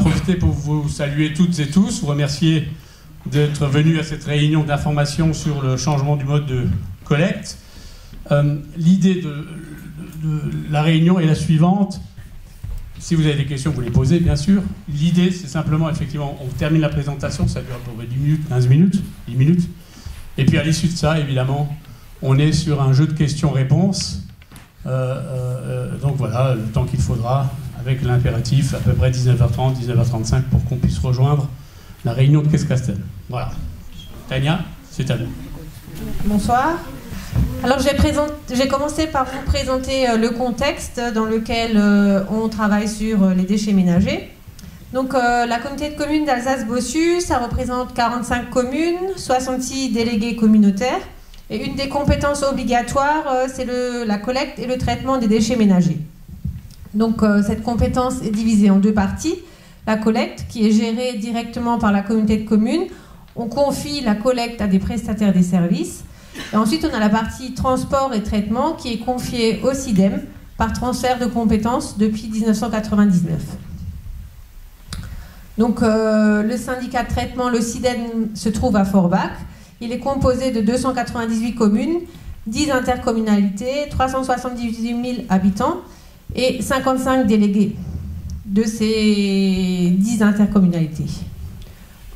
profiter pour vous saluer toutes et tous, vous remercier d'être venus à cette réunion d'information sur le changement du mode de collecte. L'idée de la réunion est la suivante. Si vous avez des questions, vous les posez, bien sûr. L'idée, c'est simplement, effectivement, on termine la présentation, ça dure à peu près 10 minutes, 15 minutes, 10 minutes. Et puis à l'issue de ça, évidemment, on est sur un jeu de questions-réponses. Donc voilà, le temps qu'il faudra, avec l'impératif, à peu près 19h30, 19h35, pour qu'on puisse rejoindre la réunion de Caisse-Castel. Voilà. Tania, c'est à vous. Bonsoir. Alors j'ai commencé par vous présenter le contexte dans lequel on travaille sur les déchets ménagers. Donc la communauté de communes d'Alsace-Bossu, ça représente 45 communes, 66 délégués communautaires. Et une des compétences obligatoires, c'est la collecte et le traitement des déchets ménagers. Donc cette compétence est divisée en deux parties. La collecte, qui est gérée directement par la communauté de communes. On confie la collecte à des prestataires des services. Et ensuite, on a la partie transport et traitement qui est confiée au SIDEM par transfert de compétences depuis 1999. Donc, le syndicat de traitement, le SIDEM, se trouve à Forbach. Il est composé de 298 communes, 10 intercommunalités, 378 000 habitants et 55 délégués de ces 10 intercommunalités.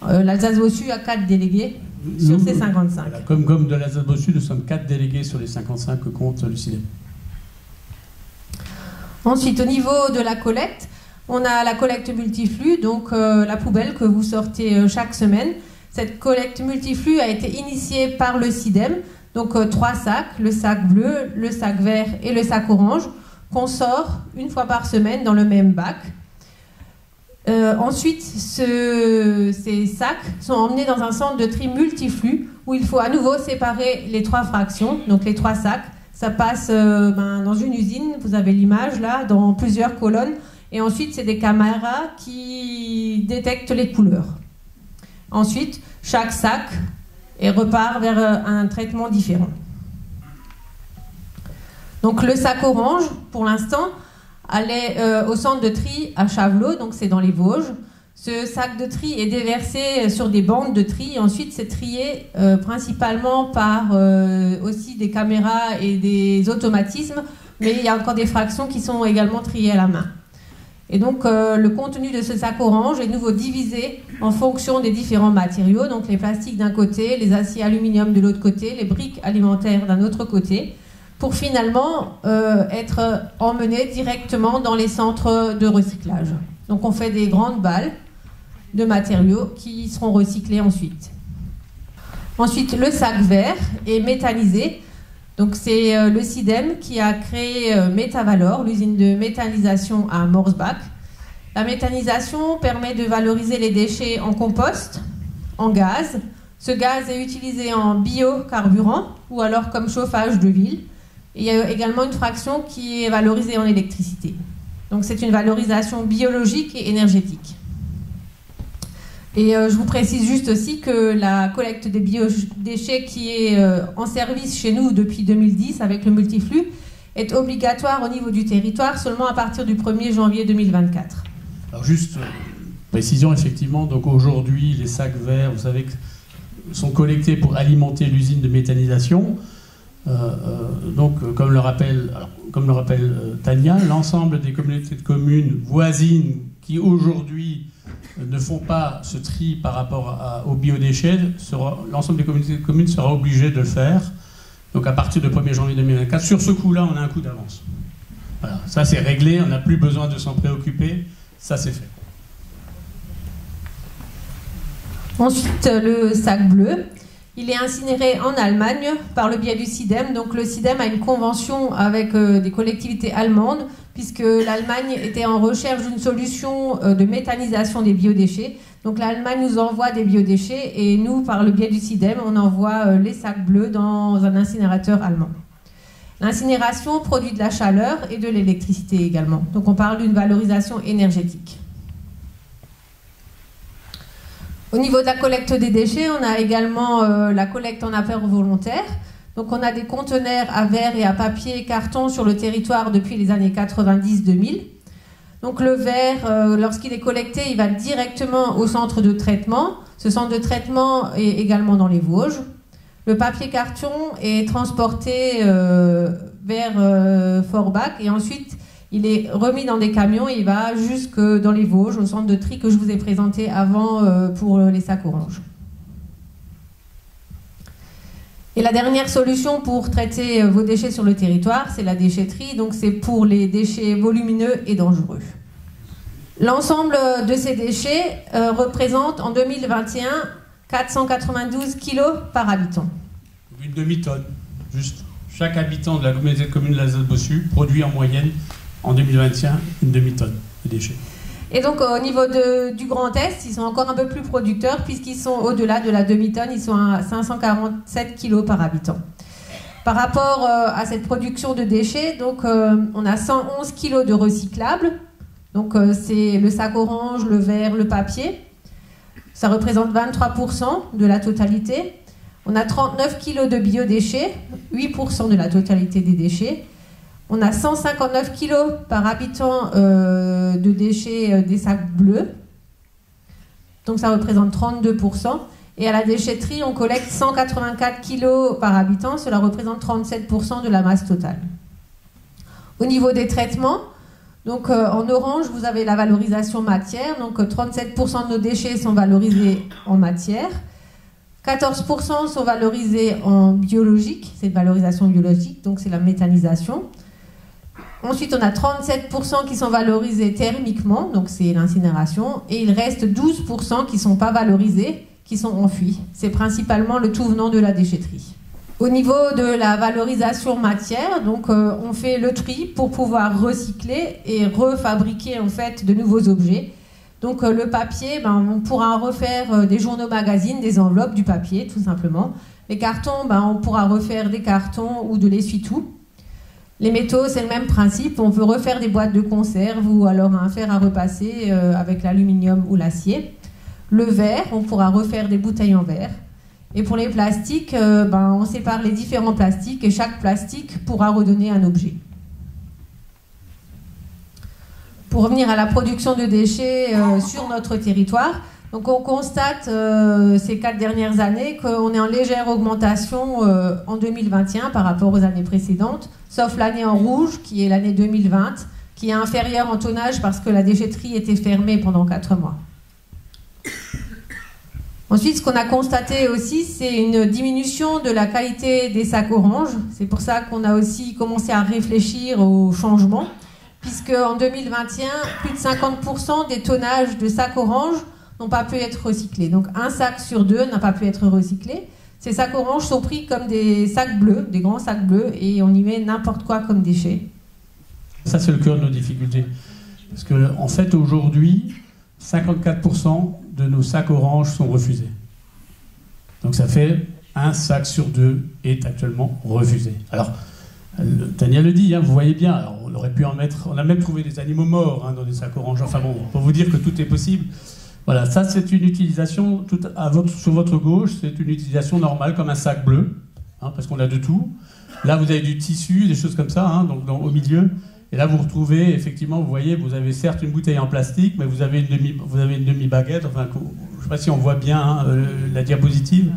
L'Alsace-Bossu a 4 délégués sur ces 55. Voilà, comme de l'Alsace-Bossu, nous sommes 4 délégués sur les 55 que compte le SIDEM. Ensuite, au niveau de la collecte, on a la collecte multiflux, donc la poubelle que vous sortez chaque semaine. Cette collecte multiflux a été initiée par le SIDEM, donc 3 sacs, le sac bleu, le sac vert et le sac orange, qu'on sort une fois par semaine dans le même bac. Ensuite, ces sacs sont emmenés dans un centre de tri multiflux où il faut à nouveau séparer les 3 fractions, donc les 3 sacs. Ça passe dans une usine, vous avez l'image là, dans plusieurs colonnes. Et ensuite, c'est des caméras qui détectent les couleurs. Ensuite, chaque sac repart vers un traitement différent. Donc le sac orange, pour l'instant, allait au centre de tri à Chavelot, donc c'est dans les Vosges. Ce sac de tri est déversé sur des bandes de tri. Et ensuite, c'est trié principalement par aussi des caméras et des automatismes, mais il y a encore des fractions qui sont également triées à la main. Et donc, le contenu de ce sac orange est de nouveau divisé en fonction des différents matériaux. Donc, les plastiques d'un côté, les aciers aluminium de l'autre côté, les briques alimentaires d'un autre côté, pour finalement être emmenés directement dans les centres de recyclage. Donc, on fait des grandes balles de matériaux qui seront recyclés ensuite. Ensuite, le sac vert est méthanisé. Donc c'est le SIDEM qui a créé Métavalor, l'usine de méthanisation à Morsbach. La méthanisation permet de valoriser les déchets en compost, en gaz. Ce gaz est utilisé en biocarburant ou alors comme chauffage de ville. Et il y a également une fraction qui est valorisée en électricité. Donc c'est une valorisation biologique et énergétique. Et je vous précise juste aussi que la collecte des biodéchets qui est en service chez nous depuis 2010 avec le multiflux est obligatoire au niveau du territoire seulement à partir du 1er janvier 2024. Alors juste précision, effectivement, donc aujourd'hui les sacs verts, vous savez, sont collectés pour alimenter l'usine de méthanisation. Donc comme le rappelle Tania, l'ensemble des communautés de communes voisines qui aujourd'hui ne font pas ce tri par rapport aux biodéchets, l'ensemble des communautés de communes sera obligé de le faire. Donc à partir du 1er janvier 2024, sur ce coup-là, on a un coup d'avance. Voilà, ça c'est réglé, on n'a plus besoin de s'en préoccuper, ça c'est fait. Ensuite, le sac bleu, il est incinéré en Allemagne par le biais du SIDEM. Donc le SIDEM a une convention avec des collectivités allemandes, puisque l'Allemagne était en recherche d'une solution de méthanisation des biodéchets. Donc l'Allemagne nous envoie des biodéchets et nous, par le biais du SIDEM, on envoie les sacs bleus dans un incinérateur allemand. L'incinération produit de la chaleur et de l'électricité également. Donc on parle d'une valorisation énergétique. Au niveau de la collecte des déchets, on a également la collecte en appel volontaire. Donc on a des conteneurs à verre et à papier et carton sur le territoire depuis les années 90-2000. Donc le verre, lorsqu'il est collecté, il va directement au centre de traitement. Ce centre de traitement est également dans les Vosges. Le papier carton est transporté vers Forbach et ensuite il est remis dans des camions et il va jusque dans les Vosges, au centre de tri que je vous ai présenté avant pour les sacs oranges. Et la dernière solution pour traiter vos déchets sur le territoire, c'est la déchetterie. Donc c'est pour les déchets volumineux et dangereux. L'ensemble de ces déchets représente en 2021 492 kilos par habitant. Une demi-tonne, juste. Chaque habitant de la communauté de communes de l'Alsace-Bossu produit en moyenne en 2021 une demi-tonne de déchets. Et donc au niveau du Grand Est, ils sont encore un peu plus producteurs puisqu'ils sont au-delà de la demi-tonne, ils sont à 547 kilos par habitant. Par rapport à cette production de déchets, donc, on a 111 kilos de recyclables. Donc c'est le sac orange, le verre, le papier. Ça représente 23% de la totalité. On a 39 kilos de biodéchets, 8% de la totalité des déchets. On a 159 kilos par habitant de déchets des sacs bleus. Donc ça représente 32%. Et à la déchetterie, on collecte 184 kilos par habitant. Cela représente 37% de la masse totale. Au niveau des traitements, donc en orange, vous avez la valorisation matière. Donc 37% de nos déchets sont valorisés en matière. 14% sont valorisés en biologique. C'est une valorisation biologique, donc c'est la méthanisation. Ensuite, on a 37% qui sont valorisés thermiquement, donc c'est l'incinération, et il reste 12% qui ne sont pas valorisés, qui sont enfuis. C'est principalement le tout venant de la déchetterie. Au niveau de la valorisation matière, donc on fait le tri pour pouvoir recycler et refabriquer en fait de nouveaux objets. Donc le papier, on pourra refaire des journaux magazines, des enveloppes, du papier tout simplement. Les cartons, on pourra refaire des cartons ou de l'essuie-tout. Les métaux, c'est le même principe. On peut refaire des boîtes de conserve ou alors un fer à repasser avec l'aluminium ou l'acier. Le verre, on pourra refaire des bouteilles en verre. Et pour les plastiques, on sépare les différents plastiques et chaque plastique pourra redonner un objet. Pour revenir à la production de déchets sur notre territoire, donc on constate ces 4 dernières années qu'on est en légère augmentation en 2021 par rapport aux années précédentes, sauf l'année en rouge qui est l'année 2020, qui est inférieure en tonnage parce que la déchetterie était fermée pendant 4 mois. Ensuite, ce qu'on a constaté aussi, c'est une diminution de la qualité des sacs orange. C'est pour ça qu'on a aussi commencé à réfléchir au changement, puisque en 2021, plus de 50% des tonnages de sacs orange n'ont pas pu être recyclés. Donc un sac sur 2 n'a pas pu être recyclé. Ces sacs orange sont pris comme des sacs bleus, des grands sacs bleus, et on y met n'importe quoi comme déchet. Ça, c'est le cœur de nos difficultés. Parce qu'en fait, aujourd'hui, 54% de nos sacs orange sont refusés. Donc ça fait un sac sur 2 est actuellement refusé. Alors, Tania le dit, vous voyez bien, alors on aurait pu en mettre, on a même trouvé des animaux morts dans des sacs orange. Enfin bon, pour vous dire que tout est possible. Voilà, ça c'est une utilisation, sur votre gauche, c'est une utilisation normale comme un sac bleu, parce qu'on a de tout. Là vous avez du tissu, des choses comme ça, donc au milieu. Et là vous retrouvez, effectivement, vous voyez, vous avez certes une bouteille en plastique, mais vous avez une demi-baguette, enfin, je ne sais pas si on voit bien la diapositive.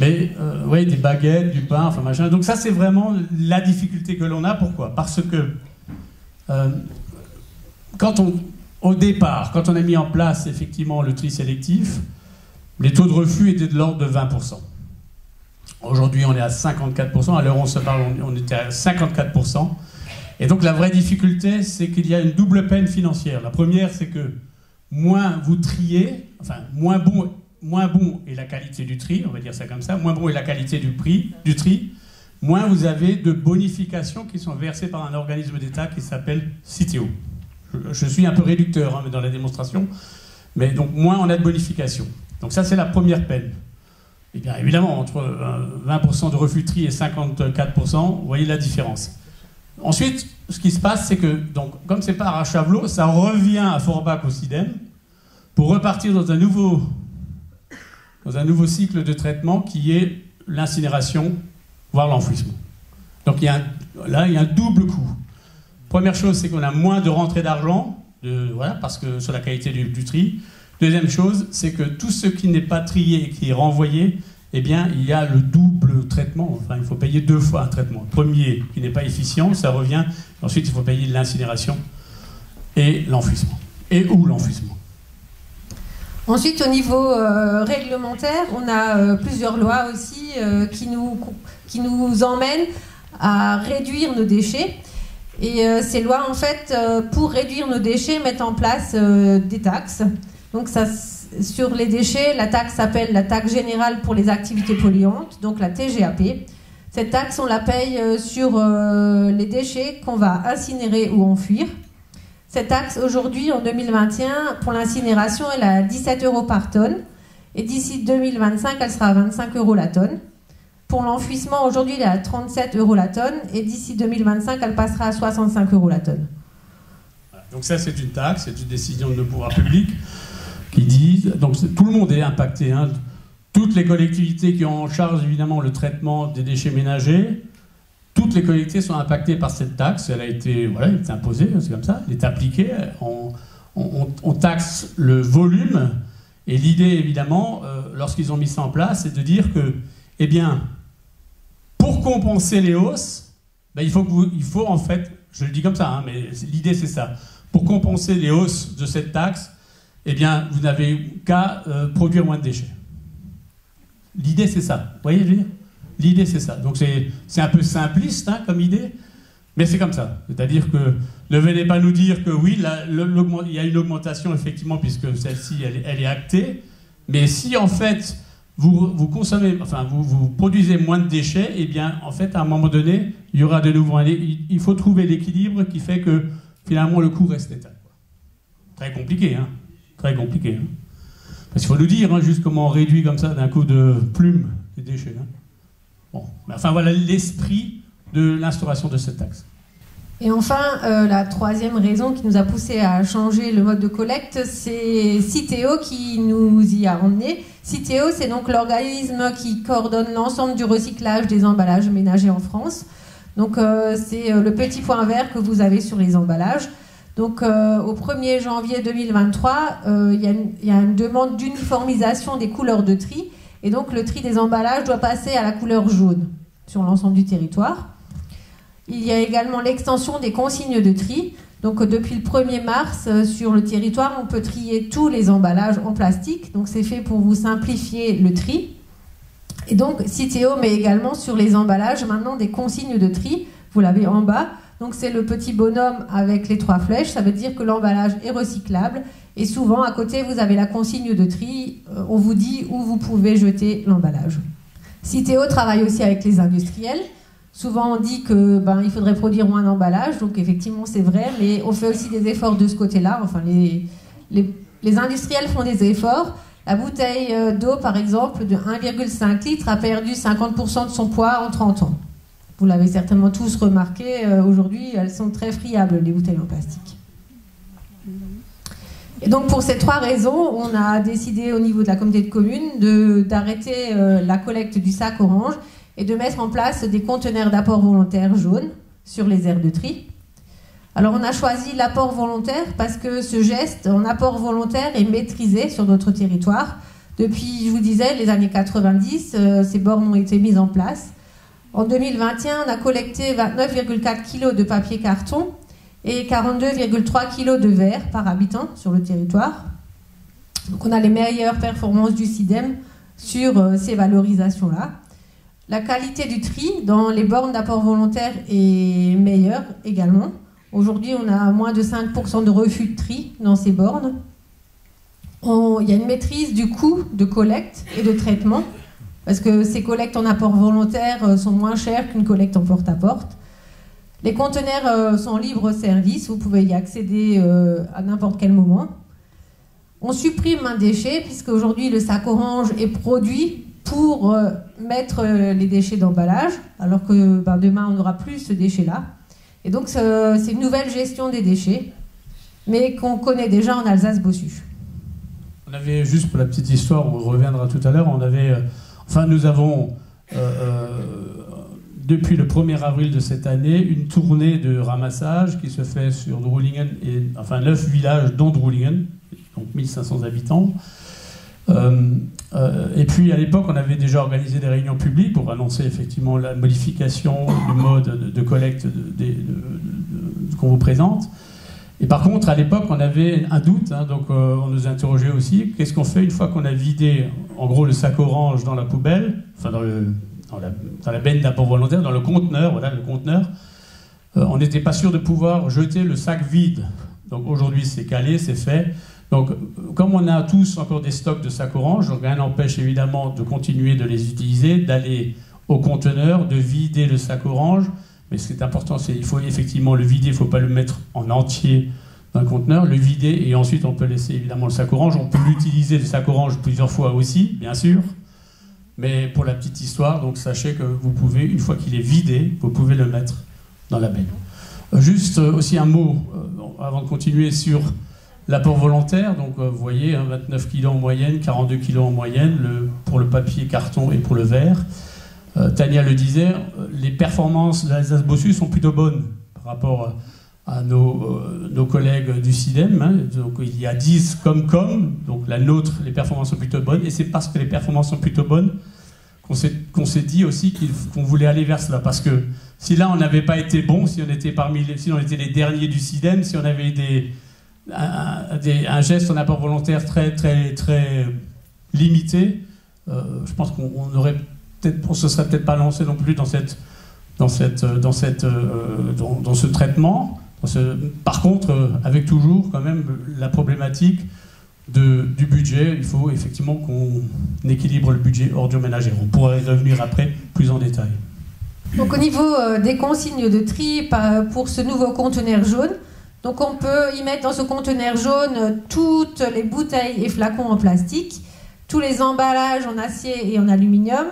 Mais vous voyez, des baguettes, du pain, enfin machin. Donc ça c'est vraiment la difficulté que l'on a. Pourquoi ? Parce que au départ, quand on a mis en place effectivement le tri sélectif, les taux de refus étaient de l'ordre de 20%. Aujourd'hui, on est à 54%. À l'heure où on se parle, on était à 54%. Et donc, la vraie difficulté, c'est qu'il y a une double peine financière. La première, c'est que moins vous triez, enfin, moins bon est la qualité du tri, on va dire ça comme ça, moins bon est la qualité du tri, moins vous avez de bonifications qui sont versées par un organisme d'État qui s'appelle Citeo. Je suis un peu réducteur dans la démonstration, mais donc moins on a de bonifications. Donc ça c'est la première peine. Et bien évidemment, entre 20% de refus tri et 54%, vous voyez la différence. Ensuite, ce qui se passe, c'est que, donc, comme c'est pas à Chavelot, ça revient à Forbach au CIDEM pour repartir dans un nouveau cycle de traitement qui est l'incinération, voire l'enfouissement. Donc là, il y a un double coût. Première chose, c'est qu'on a moins de rentrée d'argent, voilà, parce que sur la qualité du tri. Deuxième chose, c'est que tout ce qui n'est pas trié et qui est renvoyé, eh bien, il y a le double traitement. Enfin, il faut payer 2 fois un traitement. Le premier, qui n'est pas efficient, ça revient. Ensuite, il faut payer l'incinération et l'enfouissement. Et ou l'enfouissement. Ensuite, au niveau réglementaire, on a plusieurs lois aussi qui nous emmènent à réduire nos déchets. Et ces lois, en fait, pour réduire nos déchets, mettent en place des taxes. Donc, sur les déchets, la taxe s'appelle la taxe générale pour les activités polluantes, donc la TGAP. Cette taxe, on la paye sur les déchets qu'on va incinérer ou enfouir. Cette taxe, aujourd'hui, en 2021, pour l'incinération, elle est à 17 € par tonne. Et d'ici 2025, elle sera à 25 € la tonne. Pour l'enfouissement, aujourd'hui, elle est à 37 € la tonne. Et d'ici 2025, elle passera à 65 € la tonne. Donc ça, c'est une taxe, c'est une décision de nos pouvoirs publics qui disent... Donc tout le monde est impacté. Hein. Toutes les collectivités qui ont en charge, évidemment, le traitement des déchets ménagers, toutes les collectivités sont impactées par cette taxe. Elle a été, voilà, elle est imposée, c'est comme ça, elle est appliquée. On taxe le volume. Et l'idée, évidemment, lorsqu'ils ont mis ça en place, c'est de dire que, eh bien, pour compenser les hausses, ben, il faut en fait, je le dis comme ça, hein, mais l'idée c'est ça, pour compenser les hausses de cette taxe, eh bien, vous n'avez qu'à produire moins de déchets. L'idée c'est ça, vous voyez, je veux dire ? L'idée c'est ça. Donc c'est un peu simpliste hein, comme idée, mais c'est comme ça. C'est-à-dire que ne venez pas nous dire que oui, il y a une augmentation effectivement, puisque celle-ci elle est actée, mais si en fait vous consommez, enfin vous produisez moins de déchets, eh bien en fait à un moment donné, il y aura de nouveau il faut trouver l'équilibre qui fait que finalement le coût reste étal. Très compliqué, hein. Très compliqué. Hein. Parce qu'il faut nous dire hein, juste comment on réduit comme ça d'un coup de plume les déchets. Hein. Bon, mais enfin voilà l'esprit de l'instauration de cette taxe. Et enfin, la troisième raison qui nous a poussé à changer le mode de collecte, c'est Citeo qui nous y a emmenés. Citeo, c'est donc l'organisme qui coordonne l'ensemble du recyclage des emballages ménagers en France. Donc c'est le petit point vert que vous avez sur les emballages. Donc au 1er janvier 2023, il y a une demande d'uniformisation des couleurs de tri. Et donc le tri des emballages doit passer à la couleur jaune sur l'ensemble du territoire. Il y a également l'extension des consignes de tri. Donc depuis le 1er mars, sur le territoire, on peut trier tous les emballages en plastique. Donc c'est fait pour vous simplifier le tri. Et donc Citeo met également sur les emballages maintenant des consignes de tri. Vous l'avez en bas. Donc c'est le petit bonhomme avec les 3 flèches. Ça veut dire que l'emballage est recyclable. Et souvent, à côté, vous avez la consigne de tri. On vous dit où vous pouvez jeter l'emballage. Citeo travaille aussi avec les industriels. Souvent, on dit qu'il faudrait produire moins d'emballage. Donc, effectivement, c'est vrai. Mais on fait aussi des efforts de ce côté-là. Enfin, les industriels font des efforts. La bouteille d'eau, par exemple, de 1,5 litre a perdu 50% de son poids en 30 ans. Vous l'avez certainement tous remarqué. Aujourd'hui, elles sont très friables, les bouteilles en plastique. Et donc pour ces 3 raisons, on a décidé au niveau de la communauté de communes d'arrêter la collecte du sac orange et de mettre en place des conteneurs d'apport volontaire jaunes sur les aires de tri. Alors on a choisi l'apport volontaire parce que ce geste en apport volontaire est maîtrisé sur notre territoire. Depuis, je vous disais, les années 90, ces bornes ont été mises en place. En 2021, on a collecté 29,4 kg de papier carton et 42,3 kg de verre par habitant sur le territoire. Donc on a les meilleures performances du CIDEM sur ces valorisations-là. La qualité du tri dans les bornes d'apport volontaire est meilleure également. Aujourd'hui, on a moins de 5% de refus de tri dans ces bornes. Il y a une maîtrise du coût de collecte et de traitement, parce que ces collectes en apport volontaire sont moins chères qu'une collecte en porte-à-porte. Les conteneurs sont en libre service, vous pouvez y accéder à n'importe quel moment. On supprime un déchet, puisque aujourd'hui le sac orange est produit pour mettre les déchets d'emballage, alors que demain on n'aura plus ce déchet-là. Et donc c'est une nouvelle gestion des déchets, mais qu'on connaît déjà en Alsace-Bossu. On avait, juste pour la petite histoire, on reviendra tout à l'heure, nous avons depuis le 1er avril de cette année, une tournée de ramassage qui se fait sur Drulingen, enfin 9 villages dont Drulingen, donc 1500 habitants. Et puis à l'époque, on avait déjà organisé des réunions publiques pour annoncer effectivement la modification du mode de collecte qu'on vous présente. Et par contre, à l'époque, on avait un doute, hein, donc on nous interrogeait aussi, qu'est-ce qu'on fait une fois qu'on a vidé, en gros, le sac orange dans la poubelle, enfin dans la benne d'apport volontaire, dans le conteneur, voilà, le conteneur, on n'était pas sûr de pouvoir jeter le sac vide. Donc aujourd'hui, c'est calé, c'est fait. Donc, comme on a tous encore des stocks de sacs orange, donc rien n'empêche évidemment de continuer de les utiliser, d'aller au conteneur, de vider le sac orange. Mais ce qui est important, c'est qu'il faut effectivement le vider, il ne faut pas le mettre en entier dans le conteneur, le vider et ensuite on peut laisser évidemment le sac orange. On peut l'utiliser le sac orange plusieurs fois aussi, bien sûr. Mais pour la petite histoire, donc sachez que vous pouvez, une fois qu'il est vidé, vous pouvez le mettre dans la benne. Juste aussi un mot avant de continuer sur l'apport volontaire. Donc vous voyez, 29 kg en moyenne, 42 kg en moyenne pour le papier, carton et pour le verre. Tania le disait, les performances de l'Alsace-Bossus sont plutôt bonnes par rapport à nos collègues du CIDEM. Hein. Donc il y a 10 comme, donc la nôtre, les performances sont plutôt bonnes. Et c'est parce que les performances sont plutôt bonnes qu'on s'est dit aussi qu'on voulait aller vers cela. Parce que si là on n'avait pas été bon, si on était les derniers du CIDEM, si on avait un geste en apport volontaire très, très, très limité, je pense on se serait peut-être pas lancé non plus dans ce traitement. Par contre, avec toujours quand même la problématique du budget, il faut effectivement qu'on équilibre le budget ordures ménagères. On pourrait y revenir après plus en détail. Donc au niveau des consignes de tri pour ce nouveau conteneur jaune, donc on peut y mettre dans ce conteneur jaune toutes les bouteilles et flacons en plastique, tous les emballages en acier et en aluminium,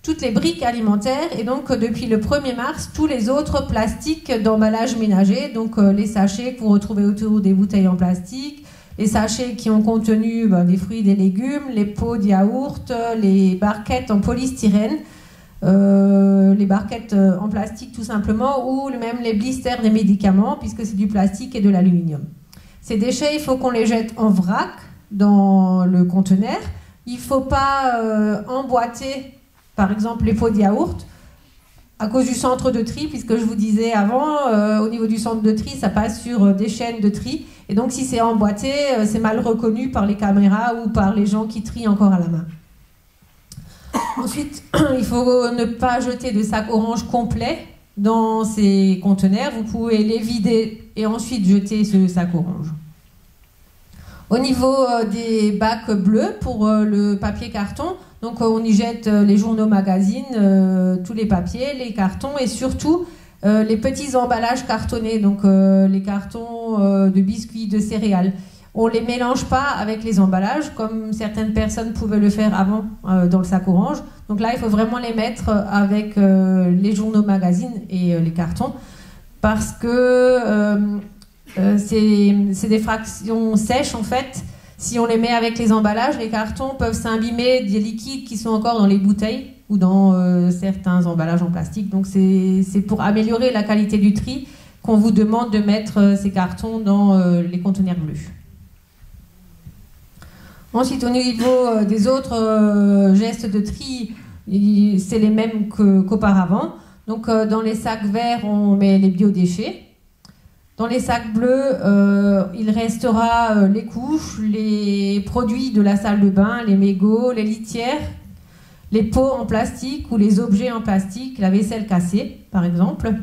toutes les briques alimentaires et donc depuis le 1er mars, tous les autres plastiques d'emballage ménager, donc les sachets que vous retrouvez autour des bouteilles en plastique, les sachets qui ont contenu des fruits et des légumes, les pots de yaourt, les barquettes en polystyrène, les barquettes en plastique tout simplement, ou même les blisters des médicaments, puisque c'est du plastique et de l'aluminium. Ces déchets, il faut qu'on les jette en vrac dans le conteneur. Il ne faut pas emboîter, par exemple, les pots de yaourt, à cause du centre de tri, puisque je vous disais avant, au niveau du centre de tri, ça passe sur des chaînes de tri, et donc si c'est emboîté, c'est mal reconnu par les caméras ou par les gens qui trient encore à la main. Ensuite, il faut ne pas jeter de sacs orange complets dans ces conteneurs. Vous pouvez les vider et ensuite jeter ce sac orange. Au niveau des bacs bleus pour le papier carton, donc on y jette les journaux magazines, tous les papiers, les cartons et surtout les petits emballages cartonnés, donc les cartons de biscuits, de céréales. On ne les mélange pas avec les emballages, comme certaines personnes pouvaient le faire avant dans le sac orange. Donc là, il faut vraiment les mettre avec les journaux magazines et les cartons, parce que c'est des fractions sèches, en fait. Si on les met avec les emballages, les cartons peuvent s'imbimer des liquides qui sont encore dans les bouteilles ou dans certains emballages en plastique. Donc c'est pour améliorer la qualité du tri qu'on vous demande de mettre ces cartons dans les conteneurs bleus. Ensuite, au niveau des autres gestes de tri, c'est les mêmes qu'auparavant. Donc, dans les sacs verts, on met les biodéchets. Dans les sacs bleus, il restera les couches, les produits de la salle de bain, les mégots, les litières, les pots en plastique ou les objets en plastique, la vaisselle cassée, par exemple.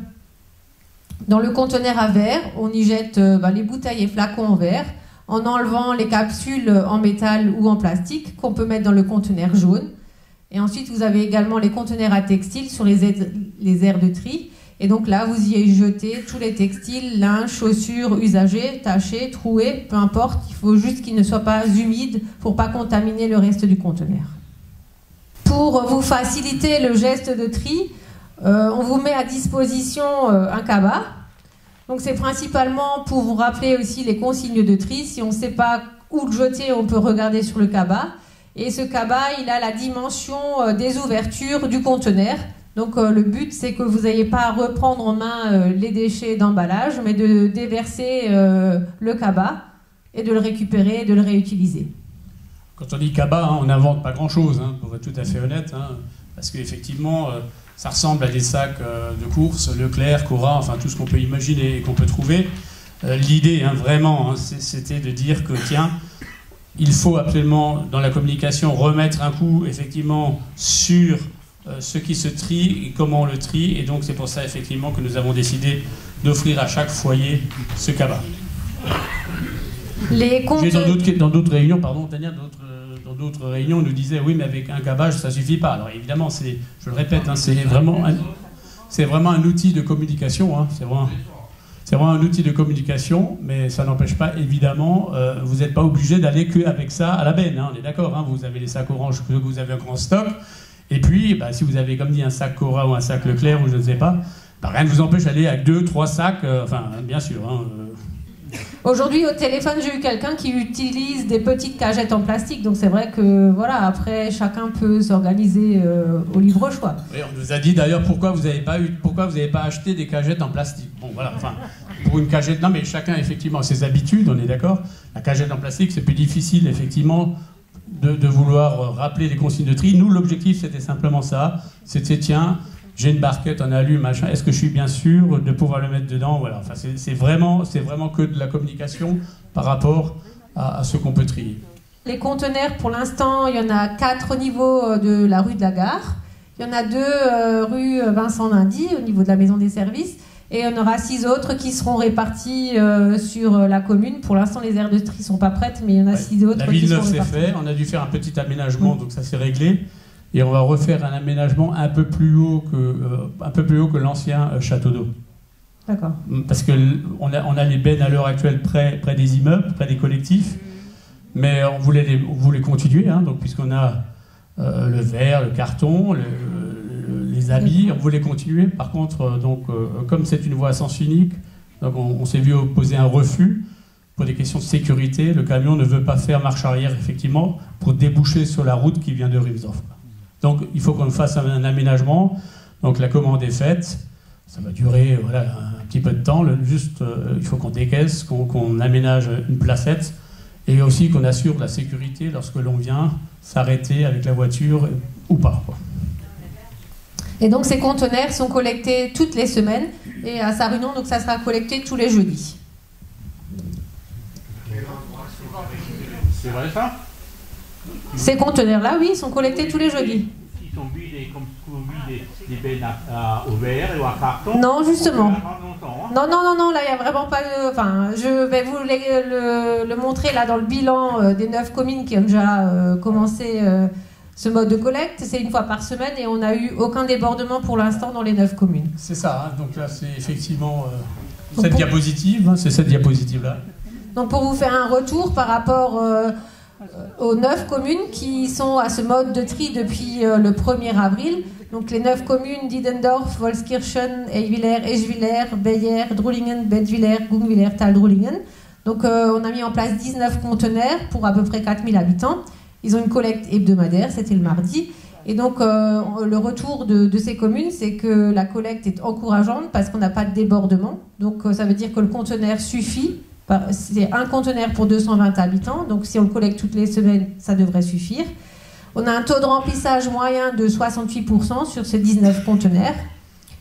Dans le conteneur à verre, on y jette les bouteilles et flacons en verre, en enlevant les capsules en métal ou en plastique qu'on peut mettre dans le conteneur jaune. Et ensuite, vous avez également les conteneurs à textiles sur les aires de tri. Et donc là, vous y jetez tous les textiles, linge, chaussures usagées, tachées, trouées, peu importe. Il faut juste qu'ils ne soient pas humides pour ne pas contaminer le reste du conteneur. Pour vous faciliter le geste de tri, on vous met à disposition un cabas. Donc c'est principalement pour vous rappeler aussi les consignes de tri. Si on ne sait pas où le jeter, on peut regarder sur le cabas. Et ce cabas, il a la dimension des ouvertures du conteneur. Donc le but, c'est que vous n'ayez pas à reprendre en main les déchets d'emballage, mais de déverser le cabas et de le récupérer et de le réutiliser. Quand on dit cabas, hein, on n'invente pas grand-chose, hein, pour être tout à fait honnête, hein, parce qu'effectivement, ça ressemble à des sacs de course, Leclerc, Cora, enfin tout ce qu'on peut imaginer et qu'on peut trouver. L'idée, hein, vraiment, hein, c'était de dire que, tiens, il faut absolument, dans la communication, remettre un coup, effectivement, sur ce qui se trie et comment on le trie. Et donc, c'est pour ça, effectivement, que nous avons décidé d'offrir à chaque foyer ce cabas. Dans d'autres réunions, pardon, Tania, dans d'autres réunions, on nous disait, oui, mais avec un cabas, ça suffit pas. Alors, évidemment, je le répète, hein, c'est vraiment un outil de communication, hein, c'est vraiment un outil de communication, mais ça n'empêche pas, évidemment, vous n'êtes pas obligé d'aller qu'avec ça à la benne, hein, on est d'accord, hein, vous avez les sacs orange que vous avez encore en stock, et puis, bah, si vous avez, comme dit, un sac Cora ou un sac Leclerc, ou je ne sais pas, bah, rien ne vous empêche d'aller avec 2, 3 sacs, enfin, bien sûr. Hein, Aujourd'hui, au téléphone, j'ai eu quelqu'un qui utilise des petites cagettes en plastique, donc c'est vrai que, voilà, après, chacun peut s'organiser au libre choix. Oui, on nous a dit d'ailleurs pourquoi vous n'avez pas acheté des cagettes en plastique. Bon, voilà, enfin, pour une cagette, non, mais chacun, effectivement, a ses habitudes, on est d'accord. La cagette en plastique, c'est plus difficile, effectivement, de vouloir rappeler les consignes de tri. Nous, l'objectif, c'était simplement ça. C'était, tiens, j'ai une barquette en alu, machin, est-ce que je suis bien sûr de pouvoir le mettre dedans? Voilà. Enfin, c'est vraiment que de la communication par rapport à ce qu'on peut trier. Les conteneurs, pour l'instant, il y en a 4 au niveau de la rue de la Gare. Il y en a 2 rue Vincent Dindy, au niveau de la maison des services. Et il y en aura 6 autres qui seront répartis sur la commune. Pour l'instant, les aires de tri ne sont pas prêtes, mais il y en a 6 autres qui seront répartis. La Villeneuve, c'est fait. On a dû faire un petit aménagement, donc ça s'est réglé. Et on va refaire un aménagement un peu plus haut que l'ancien château d'eau. D'accord. Parce qu'on a les bennes à l'heure actuelle près des immeubles, près des collectifs. Mais on voulait continuer, hein, donc puisqu'on a le verre, le carton, les habits, on voulait continuer. Par contre, comme c'est une voie à sens unique, donc on s'est vu opposer un refus pour des questions de sécurité. Le camion ne veut pas faire marche arrière, effectivement, pour déboucher sur la route qui vient de Rimsdorf. Donc il faut qu'on fasse un aménagement. Donc la commande est faite. Ça va durer un petit peu de temps. Il faut qu'on décaisse, qu'on aménage une placette et aussi qu'on assure la sécurité lorsque l'on vient s'arrêter avec la voiture ou pas, quoi. Et donc ces conteneurs sont collectés toutes les semaines et à Sarre-Union, donc ça sera collecté tous les jeudis. C'est vrai ça? Ces conteneurs-là, oui, sont collectés tous les jeudis. Ils sont vidés comme des bennes au verre et à carton? Non, justement. Non, là, il n'y a vraiment pas de... Enfin, je vais vous le montrer là dans le bilan des 9 communes qui ont déjà commencé ce mode de collecte. C'est une fois par semaine et on n'a eu aucun débordement pour l'instant dans les 9 communes. C'est ça, hein, donc là, c'est effectivement cette diapositive, hein, c'est cette diapositive-là. Donc pour vous faire un retour par rapport aux 9 communes qui sont à ce mode de tri depuis le 1er avril. Donc les 9 communes d'Idendorf, Wolskirchen, Eyviller, Eschwiller, Beyer, Drulingen, Bettwiller, Gungwiller, Tal-Drulingen. Donc on a mis en place 19 conteneurs pour à peu près 4000 habitants. Ils ont une collecte hebdomadaire, c'était le mardi. Et donc le retour de ces communes, c'est que la collecte est encourageante parce qu'on n'a pas de débordement. Donc ça veut dire que le conteneur suffit. C'est un conteneur pour 220 habitants, donc si on le collecte toutes les semaines, ça devrait suffire. On a un taux de remplissage moyen de 68% sur ces 19 conteneurs.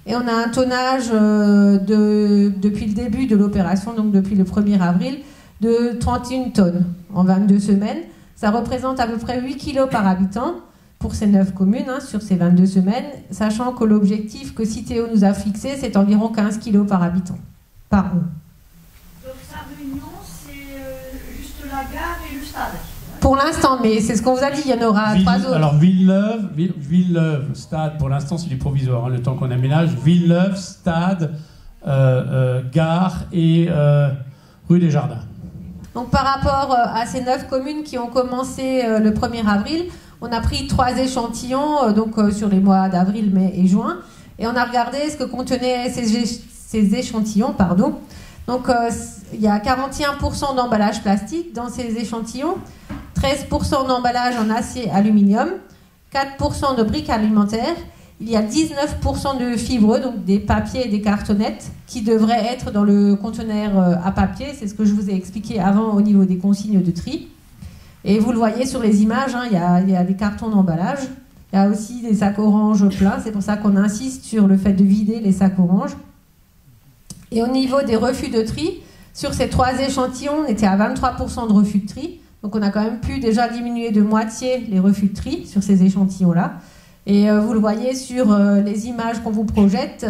Et on a un tonnage depuis le début de l'opération, donc depuis le 1er avril, de 31 tonnes en 22 semaines. Ça représente à peu près 8 kg par habitant pour ces 9 communes, hein, sur ces 22 semaines, sachant que l'objectif que Citeo nous a fixé, c'est environ 15 kg par habitant, par an. La gare et le stade. Pour l'instant, mais c'est ce qu'on vous a dit, il y en aura 3 autres. Alors Villeneuve, stade, pour l'instant c'est du provisoire, hein, le temps qu'on aménage. Villeneuve, stade, gare et rue des Jardins. Donc par rapport à ces 9 communes qui ont commencé le 1er avril, on a pris 3 échantillons sur les mois d'avril, mai et juin, et on a regardé ce que contenaient ces échantillons, pardon. Donc, il y a 41% d'emballage plastique dans ces échantillons, 13% d'emballage en acier aluminium, 4% de briques alimentaires. il y a 19% de fibreux, donc des papiers et des cartonnettes, qui devraient être dans le conteneur à papier. C'est ce que je vous ai expliqué avant au niveau des consignes de tri. Et vous le voyez sur les images, hein, il y a des cartons d'emballage. Il y a aussi des sacs oranges pleins. C'est pour ça qu'on insiste sur le fait de vider les sacs oranges. Et au niveau des refus de tri, sur ces 3 échantillons, on était à 23% de refus de tri. Donc on a quand même pu déjà diminuer de moitié les refus de tri sur ces échantillons-là. Et vous le voyez sur les images qu'on vous projette,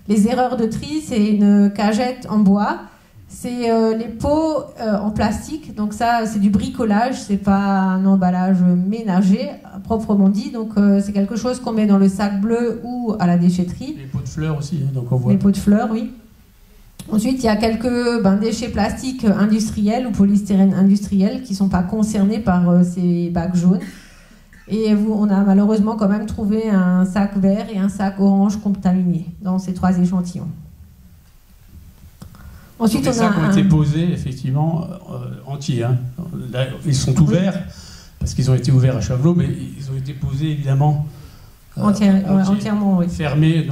les erreurs de tri, c'est une cagette en bois, c'est les pots en plastique, donc ça c'est du bricolage, c'est pas un emballage ménager proprement dit, donc c'est quelque chose qu'on met dans le sac bleu ou à la déchetterie. Les pots de fleurs aussi, hein, donc on voit. Les pots de fleurs, oui. Ensuite, il y a quelques déchets plastiques industriels ou polystyrène industriel qui ne sont pas concernés par ces bacs jaunes. Et on a malheureusement quand même trouvé un sac vert et un sac orange contaminés dans ces 3 échantillons. Ensuite, les sacs ont été posés, effectivement, entiers. Hein. Là, ils sont ouverts, parce qu'ils ont été ouverts à Chavelot, mais ils ont été posés, évidemment, entièrement, oui. Fermés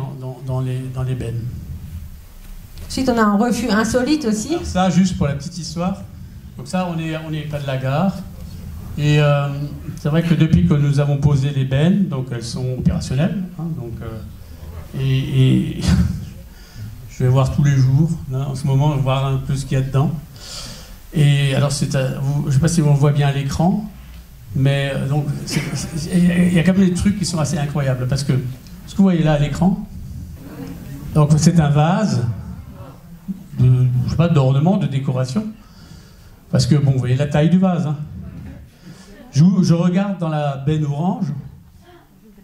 dans les bennes. Ensuite, on a un refus insolite aussi. Alors ça, juste pour la petite histoire. Donc ça, on est près de la gare. Et c'est vrai que depuis que nous avons posé les bennes, donc elles sont opérationnelles. Hein, donc, et je vais voir tous les jours, là, en ce moment, voir un peu ce qu'il y a dedans. Et alors, je ne sais pas si on le voit bien à l'écran, mais donc il y a quand même des trucs qui sont assez incroyables. Parce que ce que vous voyez là à l'écran, donc c'est un vase. Je sais pas, d'ornement, de décoration. Parce que, bon, vous voyez la taille du vase. Hein. Je regarde dans la benne orange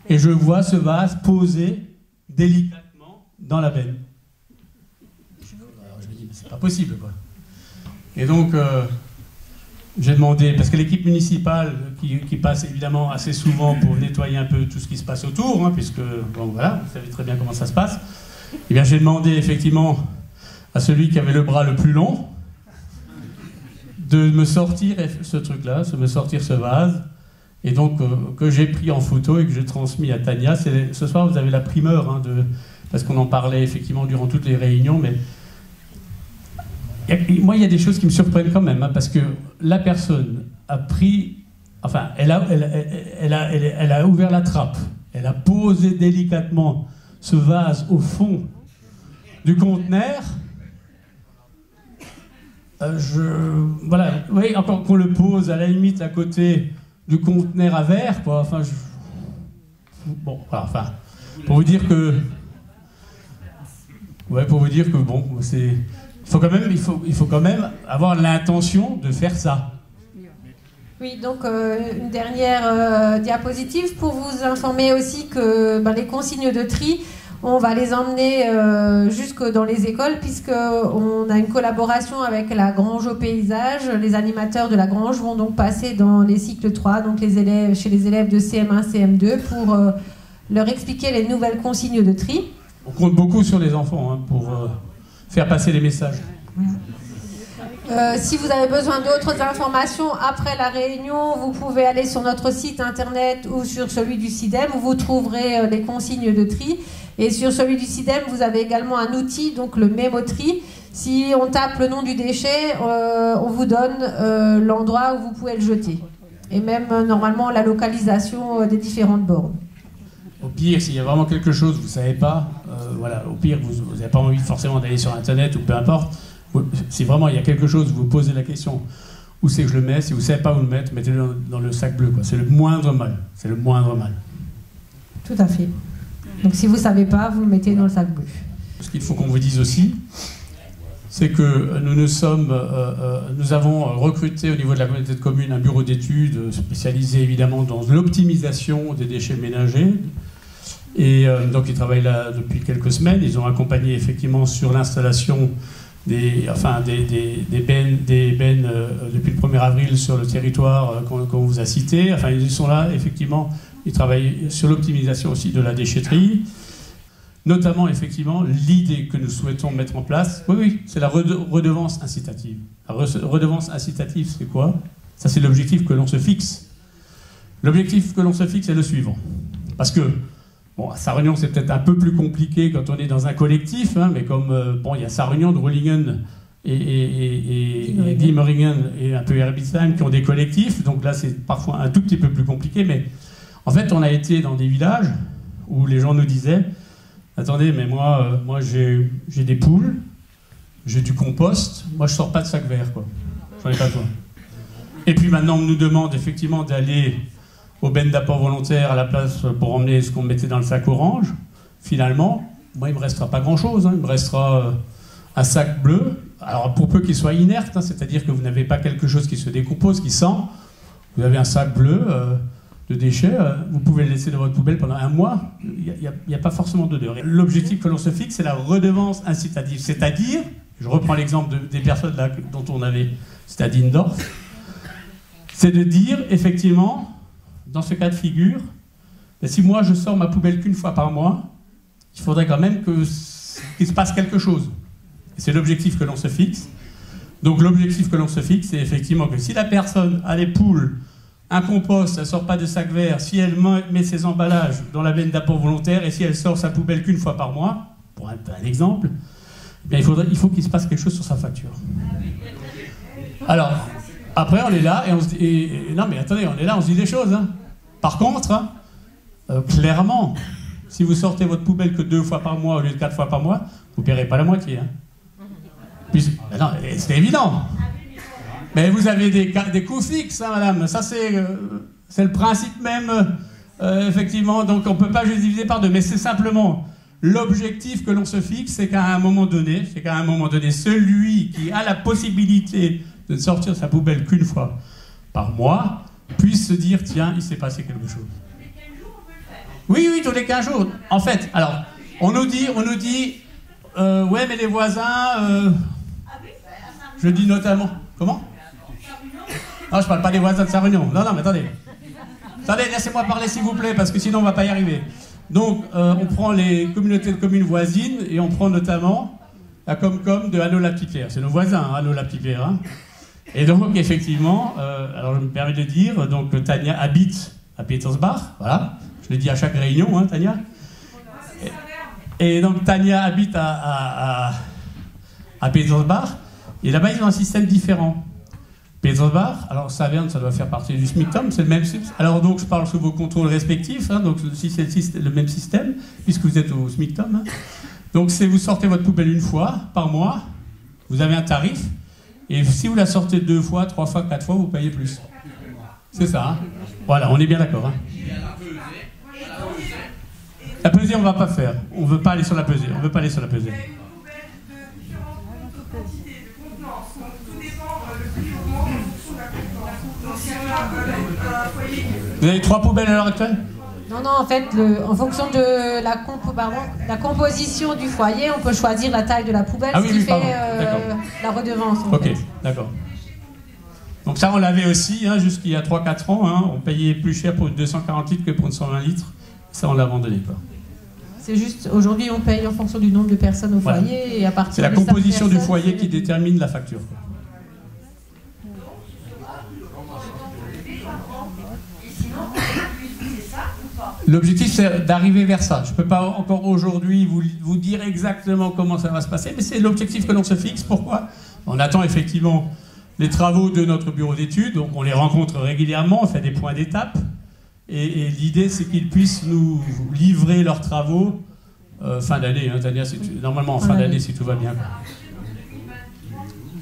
et je vois ce vase posé délicatement dans la benne. Alors, je me dis, mais c'est pas possible, quoi. Et donc, j'ai demandé, parce que l'équipe municipale, qui passe évidemment assez souvent pour nettoyer un peu tout ce qui se passe autour, hein, puisque, bon, voilà, vous savez très bien comment ça se passe, eh bien, j'ai demandé effectivement à celui qui avait le bras le plus long, de me sortir ce truc-là, de me sortir ce vase, et donc que j'ai pris en photo et que j'ai transmis à Tania. Ce soir, vous avez la primeur, hein, parce qu'on en parlait effectivement durant toutes les réunions, mais moi, il y a des choses qui me surprennent quand même, hein, parce que la personne a pris, enfin, elle a ouvert la trappe, elle a posé délicatement ce vase au fond du conteneur. Voilà, vous voyez, encore qu'on le pose à la limite à côté du conteneur à verre, quoi. Enfin, bon, voilà, enfin, pour vous dire que, bon, il faut quand même avoir l'intention de faire ça. Oui, donc une dernière diapositive pour vous informer aussi que les consignes de tri, on va les emmener jusque dans les écoles, puisqu'on a une collaboration avec la Grange au paysage. Les animateurs de la Grange vont donc passer dans les cycles 3, donc chez les élèves de CM1, CM2, pour leur expliquer les nouvelles consignes de tri. On compte beaucoup sur les enfants, hein, pour faire passer les messages. Si vous avez besoin d'autres informations après la réunion, vous pouvez aller sur notre site internet ou sur celui du CIDEM, où vous trouverez les consignes de tri. Et sur celui du CIDEM, vous avez également un outil, donc le mémotri. Si on tape le nom du déchet, on vous donne l'endroit où vous pouvez le jeter. Et même, normalement, la localisation des différentes bornes. Au pire, s'il y a vraiment quelque chose que vous ne savez pas, voilà, au pire, vous n'avez pas envie forcément d'aller sur Internet ou peu importe. Si vraiment il y a quelque chose, vous posez la question où c'est que je le mets. Si vous ne savez pas où le mettre, mettez-le dans le sac bleu, quoi. C'est le moindre mal. C'est le moindre mal. Tout à fait. Donc si vous ne savez pas, vous le mettez dans le sac bleu. Ce qu'il faut qu'on vous dise aussi, c'est que nous avons recruté au niveau de la communauté de communes un bureau d'études spécialisé évidemment dans l'optimisation des déchets ménagers. Et donc ils travaillent là depuis quelques semaines. Ils ont accompagné effectivement sur l'installation des bennes depuis le 1er avril sur le territoire qu'on vous a cité. Enfin, ils sont là, effectivement, ils travaillent sur l'optimisation aussi de la déchetterie, notamment, effectivement, l'idée que nous souhaitons mettre en place, oui, c'est la redevance incitative. La redevance incitative, c'est quoi? Ça, c'est l'objectif que l'on se fixe. L'objectif que l'on se fixe est le suivant. Parce que Bon, à Sarre-Union, c'est peut-être un peu plus compliqué quand on est dans un collectif, hein, mais comme, bon, il y a Sarre-Union, Drolingen et Glimmeringen et un peu Herbisheim qui ont des collectifs, donc là, c'est parfois un tout petit peu plus compliqué, mais en fait, on a été dans des villages où les gens nous disaient « Attendez, mais moi j'ai des poules, j'ai du compost, moi je sors pas de sac vert, quoi. J'en ai pas besoin. » Et puis maintenant, on nous demande effectivement d'aller au ben d'apport volontaire à la place pour emmener ce qu'on mettait dans le sac orange. Finalement, moi, il ne me restera pas grand-chose. Hein. Il me restera un sac bleu. Alors, pour peu qu'il soit inerte, hein, c'est-à-dire que vous n'avez pas quelque chose qui se décompose, qui sent, vous avez un sac bleu de déchets, vous pouvez le laisser dans votre poubelle pendant un mois. Il n'y a pas forcément d'odeur. L'objectif que l'on se fixe, c'est la redevance incitative. C'est-à-dire, je reprends l'exemple des personnes là, dont on avait, c'était à Dindorf, c'est de dire, effectivement, dans ce cas de figure, si moi je sors ma poubelle qu'une fois par mois, il faudrait quand même qu'il se passe quelque chose. C'est l'objectif que l'on se fixe. Donc l'objectif que l'on se fixe, c'est effectivement que si la personne a les poules, un compost, elle ne sort pas de sac vert, si elle met ses emballages dans la benne d'apport volontaire et si elle sort sa poubelle qu'une fois par mois, pour un exemple, eh bien il faut qu'il se passe quelque chose sur sa facture. Alors, après on est là et on se dit... non mais attendez, on est là, on se dit des choses. Hein. Par contre, hein, clairement, si vous sortez votre poubelle que 2 fois par mois au lieu de 4 fois par mois, vous ne paierez pas la moitié. Hein. Non, c'est évident. Mais vous avez des coûts fixes, hein, madame. Ça, c'est le principe même, effectivement. Donc, on ne peut pas juste diviser par 2. Mais c'est simplement l'objectif que l'on se fixe, c'est qu'à un moment donné, celui qui a la possibilité de sortir sa poubelle qu'une fois par mois puisse se dire, tiens, il s'est passé quelque chose. Tous les 15 jours, on peut le faire. Oui, tous les 15 jours. En fait, alors, on nous dit, ouais, mais les voisins, je dis notamment, comment? Non, je parle pas des voisins de Sarre-Union. Non, mais attendez. Attendez, laissez-moi parler s'il vous plaît, parce que sinon on va pas y arriver. Donc, on prend les communautés de communes voisines, et on prend notamment la Comcom de Hanau-la-Petite-Pierre. C'est nos voisins, hein, Hanau-la-Petite-Pierre. Hein. Et donc, effectivement, alors je me permets de dire, donc Tania habite à Petersbach, voilà. Je le dis à chaque réunion, hein, Tania. Et donc, Tania habite à Petersbach, et là-bas, ils ont un système différent. Petersbach, alors Saverne, ça doit faire partie du SMICTOM, c'est le même système. Alors donc, je parle sous vos contrôles respectifs, hein, donc si c'est le même système, puisque vous êtes au SMICTOM. Hein. Donc, vous sortez votre poubelle une fois par mois, vous avez un tarif, et si vous la sortez 2 fois, 3 fois, 4 fois, vous payez plus. C'est ça, hein. Voilà, on est bien d'accord. Hein. La pesée, on ne va pas faire. On ne veut pas aller sur la pesée. On veut pas aller sur la pesée. Vous avez 3 poubelles à l'heure actuelle? Non, en fait, en fonction de la composition du foyer, on peut choisir la taille de la poubelle, ce qui fait la redevance. Ok, d'accord. Donc ça, on l'avait aussi, hein, jusqu'il y a 3-4 ans. Hein, on payait plus cher pour une 240 litres que pour une 120 litres. Ça, on l'a abandonné. C'est juste, aujourd'hui, on paye en fonction du nombre de personnes au foyer. Et à partir c'est la composition du foyer qui détermine la facture. L'objectif, c'est d'arriver vers ça. Je ne peux pas encore aujourd'hui vous dire exactement comment ça va se passer, mais c'est l'objectif que l'on se fixe. Pourquoi? On attend effectivement les travaux de notre bureau d'études, donc on les rencontre régulièrement, on fait des points d'étape, et l'idée, c'est qu'ils puissent nous livrer leurs travaux fin d'année. Hein, normalement, en fin d'année, si tout va bien.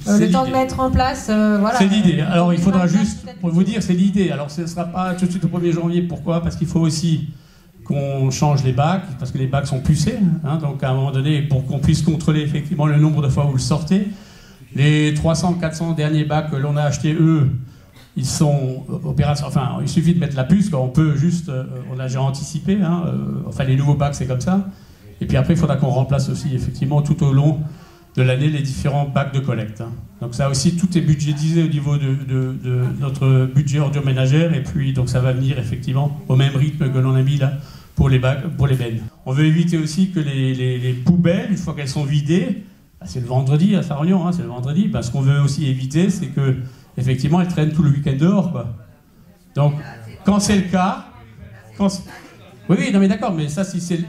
Le temps de mettre en place, voilà. C'est l'idée. Alors, il faudra juste, pour vous dire, c'est l'idée. Alors, ce ne sera pas tout de suite au 1er janvier. Pourquoi? Parce qu'il faut aussi qu'on change les bacs, parce que les bacs sont pucés. Hein, donc, à un moment donné, pour qu'on puisse contrôler effectivement le nombre de fois où vous le sortez, les 300-400 derniers bacs que l'on a achetés, eux, ils sont opérationnels. Enfin, il suffit de mettre la puce, on peut juste, on l'a déjà anticipé. Hein, enfin, les nouveaux bacs, c'est comme ça. Et puis après, il faudra qu'on remplace aussi, effectivement, tout au long de l'année, les différents bacs de collecte. Hein. Donc ça aussi, tout est budgétisé au niveau de notre budget ordures ménagères, et puis donc ça va venir effectivement au même rythme que l'on a mis là pour les bacs, pour les bennes. On veut éviter aussi que les poubelles, une fois qu'elles sont vidées, bah c'est le vendredi à Sarre-Union, hein, c'est le vendredi, bah ce qu'on veut aussi éviter, c'est que effectivement elles traînent tout le week-end dehors, quoi. Donc quand c'est le cas, Oui, oui, non mais d'accord, mais ça,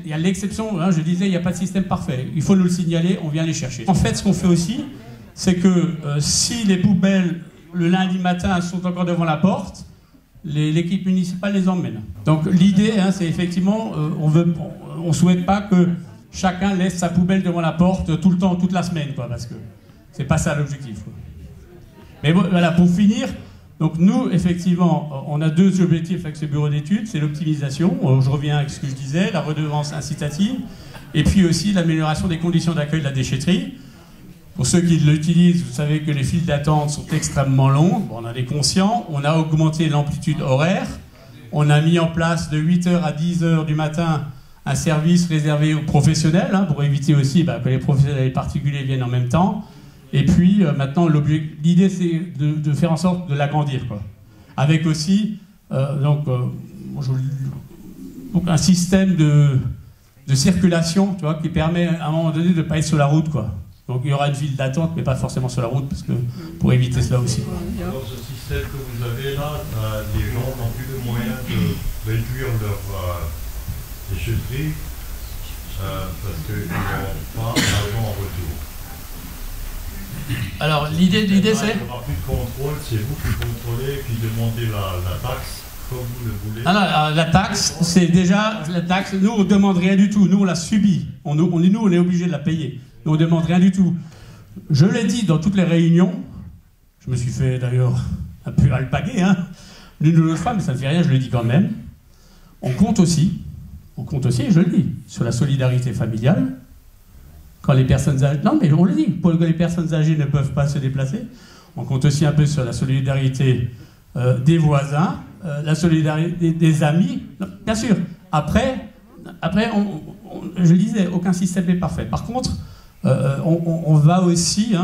il y a l'exception, hein, je disais, il n'y a pas de système parfait. Il faut nous le signaler, on vient les chercher. En fait, ce qu'on fait aussi, c'est que si les poubelles, le lundi matin, sont encore devant la porte, l'équipe municipale les emmène. Donc l'idée, hein, c'est effectivement, on souhaite pas que chacun laisse sa poubelle devant la porte tout le temps, toute la semaine, quoi, parce que c'est pas ça l'objectif. Mais bon, voilà, pour finir, donc nous, effectivement, on a deux objectifs avec ce bureau d'études, c'est l'optimisation, je reviens avec ce que je disais, la redevance incitative, et puis aussi l'amélioration des conditions d'accueil de la déchetterie. Pour ceux qui l'utilisent, vous savez que les files d'attente sont extrêmement longues, bon, on en est conscient, on a augmenté l'amplitude horaire, on a mis en place de 8h à 10h du matin un service réservé aux professionnels, hein, pour éviter aussi que les professionnels et les particuliers viennent en même temps. Et puis maintenant, l'idée c'est de faire en sorte de l'agrandir, quoi. Avec aussi donc un système de circulation, tu vois, qui permet à un moment donné de ne pas être sur la route, quoi. Donc il y aura une file d'attente, mais pas forcément sur la route, parce que pour éviter cela aussi. Alors ce système que vous avez là, les gens n'ont plus le moyen de réduire leur déchetterie parce qu'ils n'ont pas d'argent en retour. Alors l'idée c'est... Il n'y aura plus de contrôle, c'est vous qui contrôlez, qui demandez la taxe comme vous le voulez. Alors, la taxe, c'est déjà... La taxe, nous on ne demande rien du tout, nous on la subit. On est obligé de la payer. Nous on ne demande rien du tout. Je l'ai dit dans toutes les réunions, je me suis fait d'ailleurs un peu alpaguer, hein, l'une ou l'autre fois, mais ça ne fait rien, je le dis quand même. On compte aussi, et je le dis, sur la solidarité familiale. Quand les personnes âgées... Non, mais on le dit, pour que les personnes âgées ne peuvent pas se déplacer. On compte aussi un peu sur la solidarité des voisins, la solidarité des amis. Non, bien sûr, après je le disais, aucun système n'est parfait. Par contre, on va aussi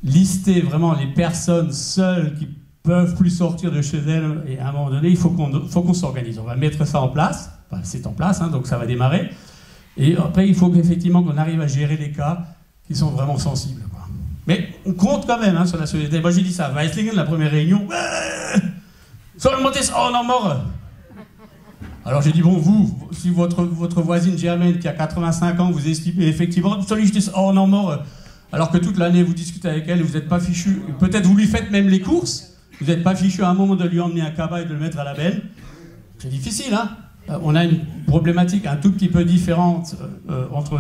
lister vraiment les personnes seules qui peuvent plus sortir de chez elles, et à un moment donné, il faut qu'on s'organise. On va mettre ça en place, enfin, c'est en place, hein, donc ça va démarrer. Et après, il faut qu'effectivement qu'on arrive à gérer les cas qui sont vraiment sensibles, quoi. Mais on compte quand même, hein, sur la solidarité. Moi, j'ai dit ça à Weislingen, la première réunion. Sur le monter, oh non, mort. Alors j'ai dit, bon, vous, si votre voisine Germaine qui a 85 ans, vous estimez effectivement, sollicitez, oh non, mort, alors que toute l'année vous discutez avec elle et vous n'êtes pas fichu, peut-être vous lui faites même les courses, vous n'êtes pas fichu à un moment de lui emmener un cabas et de le mettre à la benne. C'est difficile, hein. On a une problématique un tout petit peu différente entre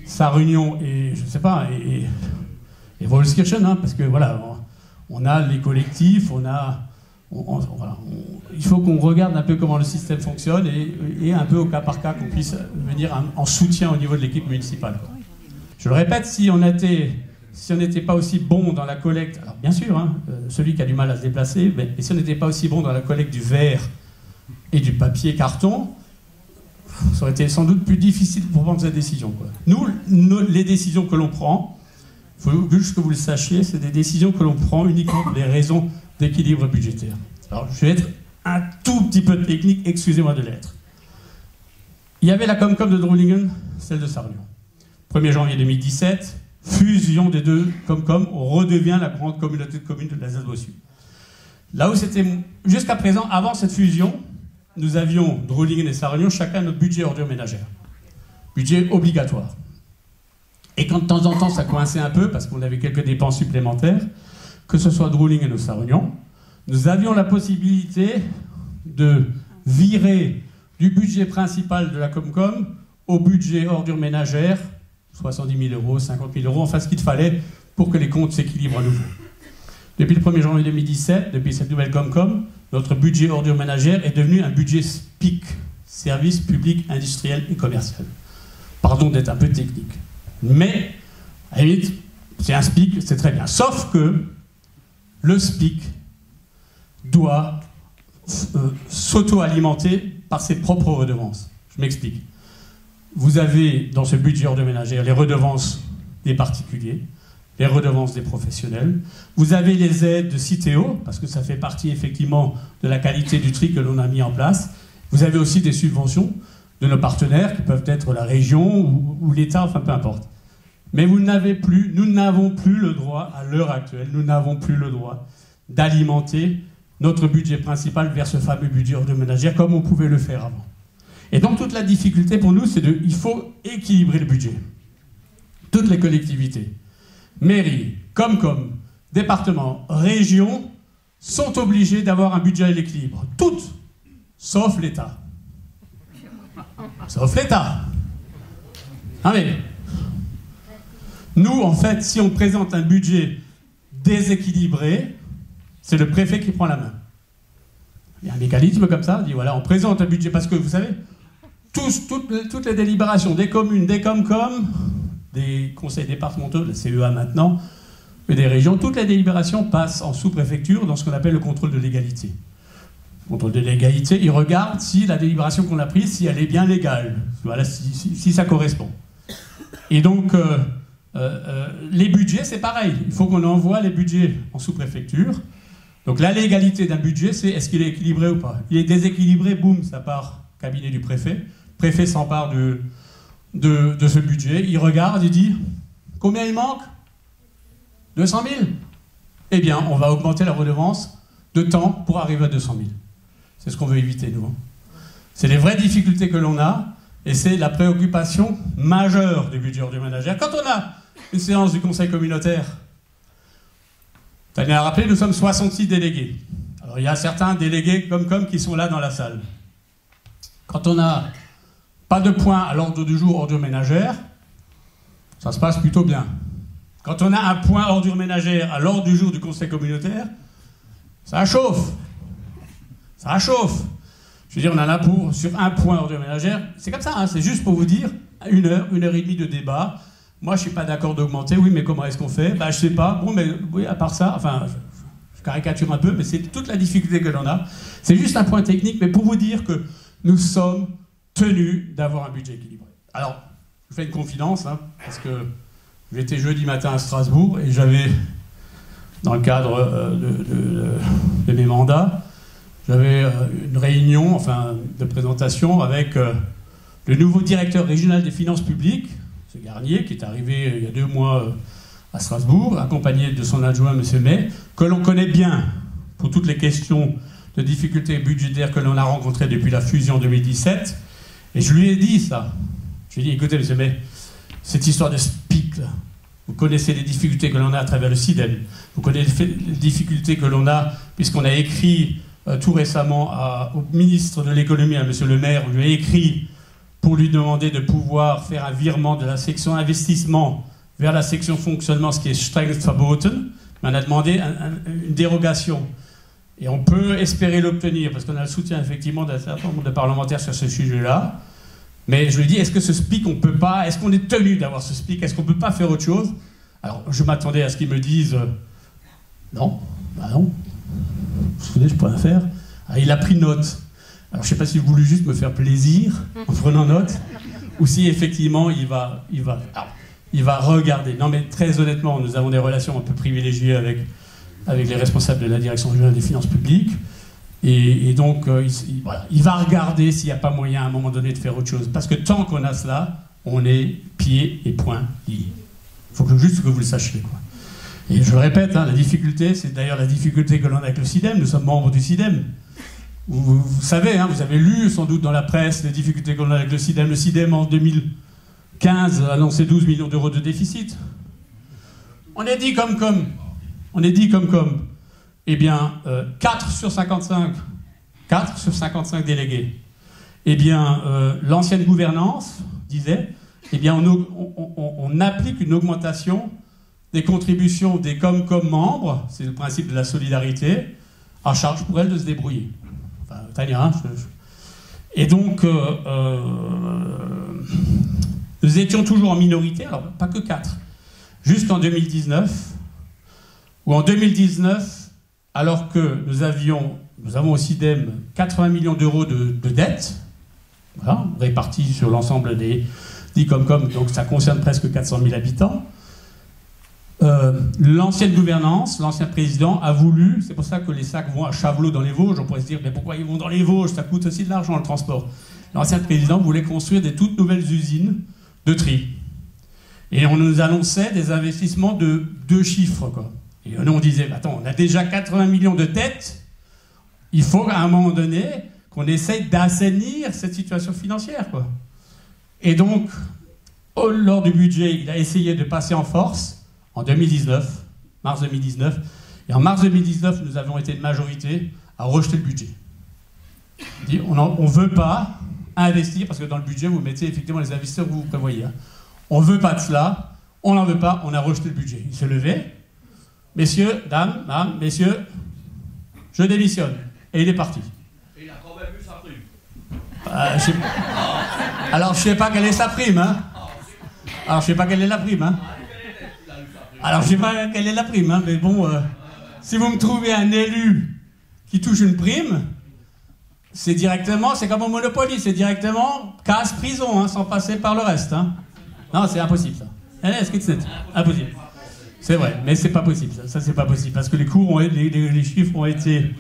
Sarre-Union et, je ne sais pas, et Wolfskirchen, hein, parce que voilà, on a les collectifs, il faut qu'on regarde un peu comment le système fonctionne et un peu au cas par cas qu'on puisse venir en soutien au niveau de l'équipe municipale, quoi. Je le répète, si on n'était pas aussi bon dans la collecte, alors bien sûr, hein, celui qui a du mal à se déplacer, mais si on n'était pas aussi bon dans la collecte du verre et du papier carton, ça aurait été sans doute plus difficile pour prendre cette décision, quoi. Nous, les décisions que l'on prend, il faut juste que vous le sachiez, c'est des décisions que l'on prend uniquement pour des raisons d'équilibre budgétaire. Alors, je vais être un tout petit peu technique, excusez-moi de l'être. Il y avait la Comcom de Drolingen, celle de Sarre-Union. 1er janvier 2017, fusion des deux Comcom, on redevient la grande communauté de communes de l'Alsace-Bossue. Là où c'était, jusqu'à présent, avant cette fusion, nous avions, Drolingen et Sarre-Union, chacun notre budget ordures ménagères. Budget obligatoire. Et quand de temps en temps ça coinçait un peu, parce qu'on avait quelques dépenses supplémentaires, que ce soit Drolingen ou Sarre-Union, nous avions la possibilité de virer du budget principal de la Comcom au budget ordures ménagères, 70 000 euros, 50 000 euros, enfin ce qu'il fallait pour que les comptes s'équilibrent à nouveau. Depuis le 1er janvier 2017, depuis cette nouvelle Comcom, notre budget ordures ménagères est devenu un budget SPIC, service public industriel et commercial. Pardon d'être un peu technique. Mais, à la limite, c'est un SPIC, c'est très bien. Sauf que le SPIC doit s'auto-alimenter par ses propres redevances. Je m'explique. Vous avez dans ce budget ordures ménagères les redevances des particuliers, les redevances des professionnels. Vous avez les aides de Citeo, parce que ça fait partie effectivement de la qualité du tri que l'on a mis en place. Vous avez aussi des subventions de nos partenaires, qui peuvent être la région ou l'État, enfin peu importe. Mais nous n'avons plus le droit, à l'heure actuelle, nous n'avons plus le droit d'alimenter notre budget principal vers ce fameux budget ordures ménagères, comme on pouvait le faire avant. Et donc toute la difficulté pour nous, c'est il faut équilibrer le budget. Toutes les collectivités, mairies, Comcom, départements, régions, sont obligées d'avoir un budget à l'équilibre. Toutes, sauf l'État. Sauf l'État. Ah mais, nous, en fait, si on présente un budget déséquilibré, c'est le préfet qui prend la main. Il y a un mécanisme comme ça, on dit voilà, on présente un budget, parce que vous savez, toutes les délibérations des communes, des Comcom, des conseils départementaux, de la CEA maintenant, et des régions, toutes les délibérations passent en sous-préfecture dans ce qu'on appelle le contrôle de légalité. Le contrôle de légalité, ils regardent si la délibération qu'on a prise, si elle est bien légale, voilà, si ça correspond. Et donc, les budgets, c'est pareil. Il faut qu'on envoie les budgets en sous-préfecture. Donc la légalité d'un budget, c'est est-ce qu'il est équilibré ou pas. Il est déséquilibré, boum, ça part cabinet du préfet. Le préfet s'empare de ce budget. Il regarde, il dit combien il manque 200 000. Eh bien, on va augmenter la redevance de temps pour arriver à 200 000. C'est ce qu'on veut éviter, nous. C'est les vraies difficultés que l'on a, et c'est la préoccupation majeure du budget ordure ménagère. Quand on a une séance du conseil communautaire, Tania a rappelé, nous sommes 66 délégués. Alors, il y a certains délégués comme qui sont là dans la salle. Quand on n'a pas de point à l'ordre du jour ordure ménagère, ça se passe plutôt bien. Quand on a un point ordure ménagère à l'ordre du jour du conseil communautaire, ça chauffe. Ça chauffe. Je veux dire, on en a sur un point ordure ménagère. C'est comme ça, hein, c'est juste pour vous dire, 1 heure, 1 heure et demie de débat. Moi, je ne suis pas d'accord d'augmenter. Oui, mais comment est-ce qu'on fait? Je ne sais pas. Bon, mais oui, à part ça, enfin, je caricature un peu, mais c'est toute la difficulté que l'on a. C'est juste un point technique, mais pour vous dire que nous sommes tenus d'avoir un budget équilibré. Alors, je vous fais une confidence, hein, parce que j'étais jeudi matin à Strasbourg et j'avais, dans le cadre de mes mandats, j'avais une réunion, enfin, de présentation avec le nouveau directeur régional des finances publiques, M. Garnier, qui est arrivé il y a 2 mois à Strasbourg, accompagné de son adjoint, M. May, que l'on connaît bien pour toutes les questions de difficultés budgétaires que l'on a rencontrées depuis la fusion 2017. Et je lui ai dit ça. Je lui ai dit, écoutez, M. May, cette histoire de SPIC, là, vous connaissez les difficultés que l'on a à travers le SIDEM, vous connaissez les difficultés que l'on a, puisqu'on a écrit tout récemment au ministre de l'économie, à M. Le Maire, on lui a écrit pour lui demander de pouvoir faire un virement de la section investissement vers la section fonctionnement, ce qui est strengst verboten, mais on a demandé une dérogation. Et on peut espérer l'obtenir, parce qu'on a le soutien effectivement d'un certain nombre de parlementaires sur ce sujet-là. Mais je lui dis, est-ce que ce SPIC, on peut pas, est-ce qu'on est tenu d'avoir ce SPIC, est-ce qu'on ne peut pas faire autre chose? Alors, je m'attendais à ce qu'ils me disent, non, bah non, vous savez, je peux rien faire. Alors, il a pris note. Alors, je ne sais pas s'il voulait juste me faire plaisir en prenant note, ou si effectivement il va regarder. Non, mais très honnêtement, nous avons des relations un peu privilégiées avec les responsables de la direction régionale des finances publiques. Et donc, voilà, il va regarder s'il n'y a pas moyen à un moment donné de faire autre chose. Parce que tant qu'on a cela, on est pieds et poings liés. Il faut juste que vous le sachiez, quoi. Et je le répète, hein, la difficulté, c'est d'ailleurs la difficulté que l'on a avec le SIDEM. Nous sommes membres du SIDEM. Vous savez, hein, vous avez lu sans doute dans la presse les difficultés qu'on a avec le SIDEM. Le SIDEM en 2015 a annoncé 12 millions d'euros de déficit. On est dit comme. Eh bien, 4 sur 55 délégués. Eh bien, l'ancienne gouvernance disait, eh bien, on applique une augmentation des contributions des Comcom membres, c'est le principe de la solidarité, à charge pour elles de se débrouiller. Enfin, Tania, hein, Et donc, nous étions toujours en minorité, alors pas que 4, jusqu'en 2019, où en 2019, alors que nous avons au SIDEM 80 millions d'euros de dettes, voilà, répartis sur l'ensemble des Comcom, donc ça concerne presque 400 000 habitants, l'ancienne gouvernance, l'ancien président a voulu, c'est pour ça que les sacs vont à Chavelot dans les Vosges, on pourrait se dire, mais pourquoi ils vont dans les Vosges, ça coûte aussi de l'argent le transport. L'ancien président voulait construire des toutes nouvelles usines de tri. Et on nous annonçait des investissements de 2 chiffres, quoi. Et nous, on disait, attends, on a déjà 80 millions de dettes, il faut à un moment donné qu'on essaye d'assainir cette situation financière, quoi. Et donc, lors du budget, il a essayé de passer en force en 2019, mars 2019. Et en mars 2019, nous avons été une majorité à rejeter le budget. On ne veut pas investir, parce que dans le budget, vous mettez effectivement les investisseurs que vous prévoyez. Hein. On ne veut pas de cela, on n'en veut pas, on a rejeté le budget. Il s'est levé. Messieurs, dames, messieurs, je démissionne. Et il est parti. Et il a quand même eu sa prime. Alors, je ne sais pas quelle est sa prime. Hein. Alors, je ne sais pas quelle est la prime. Hein. Alors, je ne sais pas quelle est la prime. Hein. Mais bon, si vous me trouvez un élu qui touche une prime, c'est directement, c'est comme au Monopoly, c'est directement casse prison, hein, sans passer par le reste. Hein. Non, c'est impossible, ça. Est-ce que c'est impossible? C'est vrai, mais c'est pas possible, ça c'est pas possible, parce que les cours, les chiffres ont été...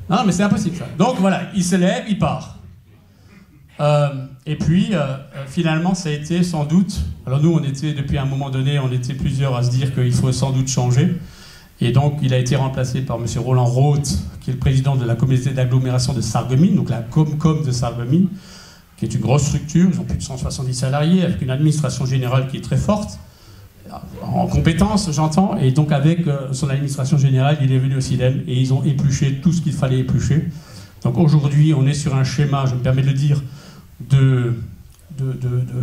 Non, mais c'est impossible, ça. Donc voilà, il se lève, il part. Et puis, finalement, ça a été sans doute... Alors nous, on était, depuis un moment donné, on était plusieurs à se dire qu'il faut sans doute changer. Et donc, il a été remplacé par M. Roland Roth, qui est le président de la communauté d'agglomération de Sarreguemines, donc la Comcom de Sarreguemines, qui est une grosse structure, ils ont plus de 170 salariés, avec une administration générale qui est très forte, en compétences, j'entends, et donc avec son administration générale, il est venu au CIDEM, et ils ont épluché tout ce qu'il fallait éplucher. Donc aujourd'hui, on est sur un schéma, je me permets de le dire,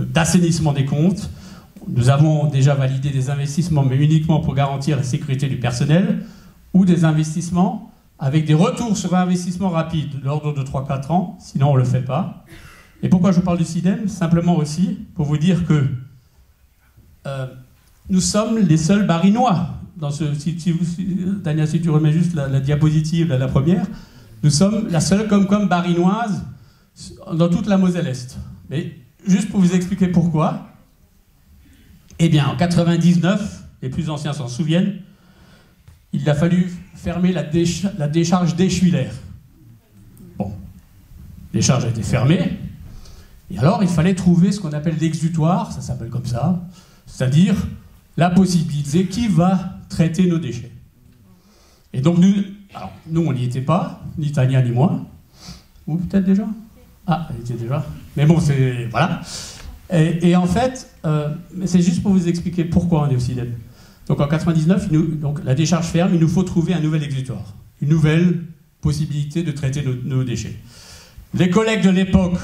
d'assainissement des comptes. Nous avons déjà validé des investissements, mais uniquement pour garantir la sécurité du personnel, ou des investissements avec des retours sur investissement rapide, de l'ordre de 3-4 ans, sinon on ne le fait pas. Et pourquoi je parle du CIDEM? Simplement aussi pour vous dire que nous sommes les seuls barinois. Daniel, si tu remets juste la diapositive, la première, nous sommes la seule Comcom barinoise dans toute la Moselle-Est. Mais juste pour vous expliquer pourquoi, eh bien, en 99, les plus anciens s'en souviennent, il a fallu fermer la décharge d'Eschwiller. Bon, la décharge a été fermée, et alors il fallait trouver ce qu'on appelle l'exutoire, ça s'appelle comme ça, c'est-à-dire la possibilité qui va traiter nos déchets. Et donc nous on n'y était pas, ni Tania ni moi, ou peut-être déjà. Ah, elle était déjà. Mais bon, c'est... Voilà. Et en fait, c'est juste pour vous expliquer pourquoi on est au CIDEM. Donc en 99, donc, la décharge ferme, il nous faut trouver un nouvel exutoire, une nouvelle possibilité de traiter nos déchets. Les collègues de l'époque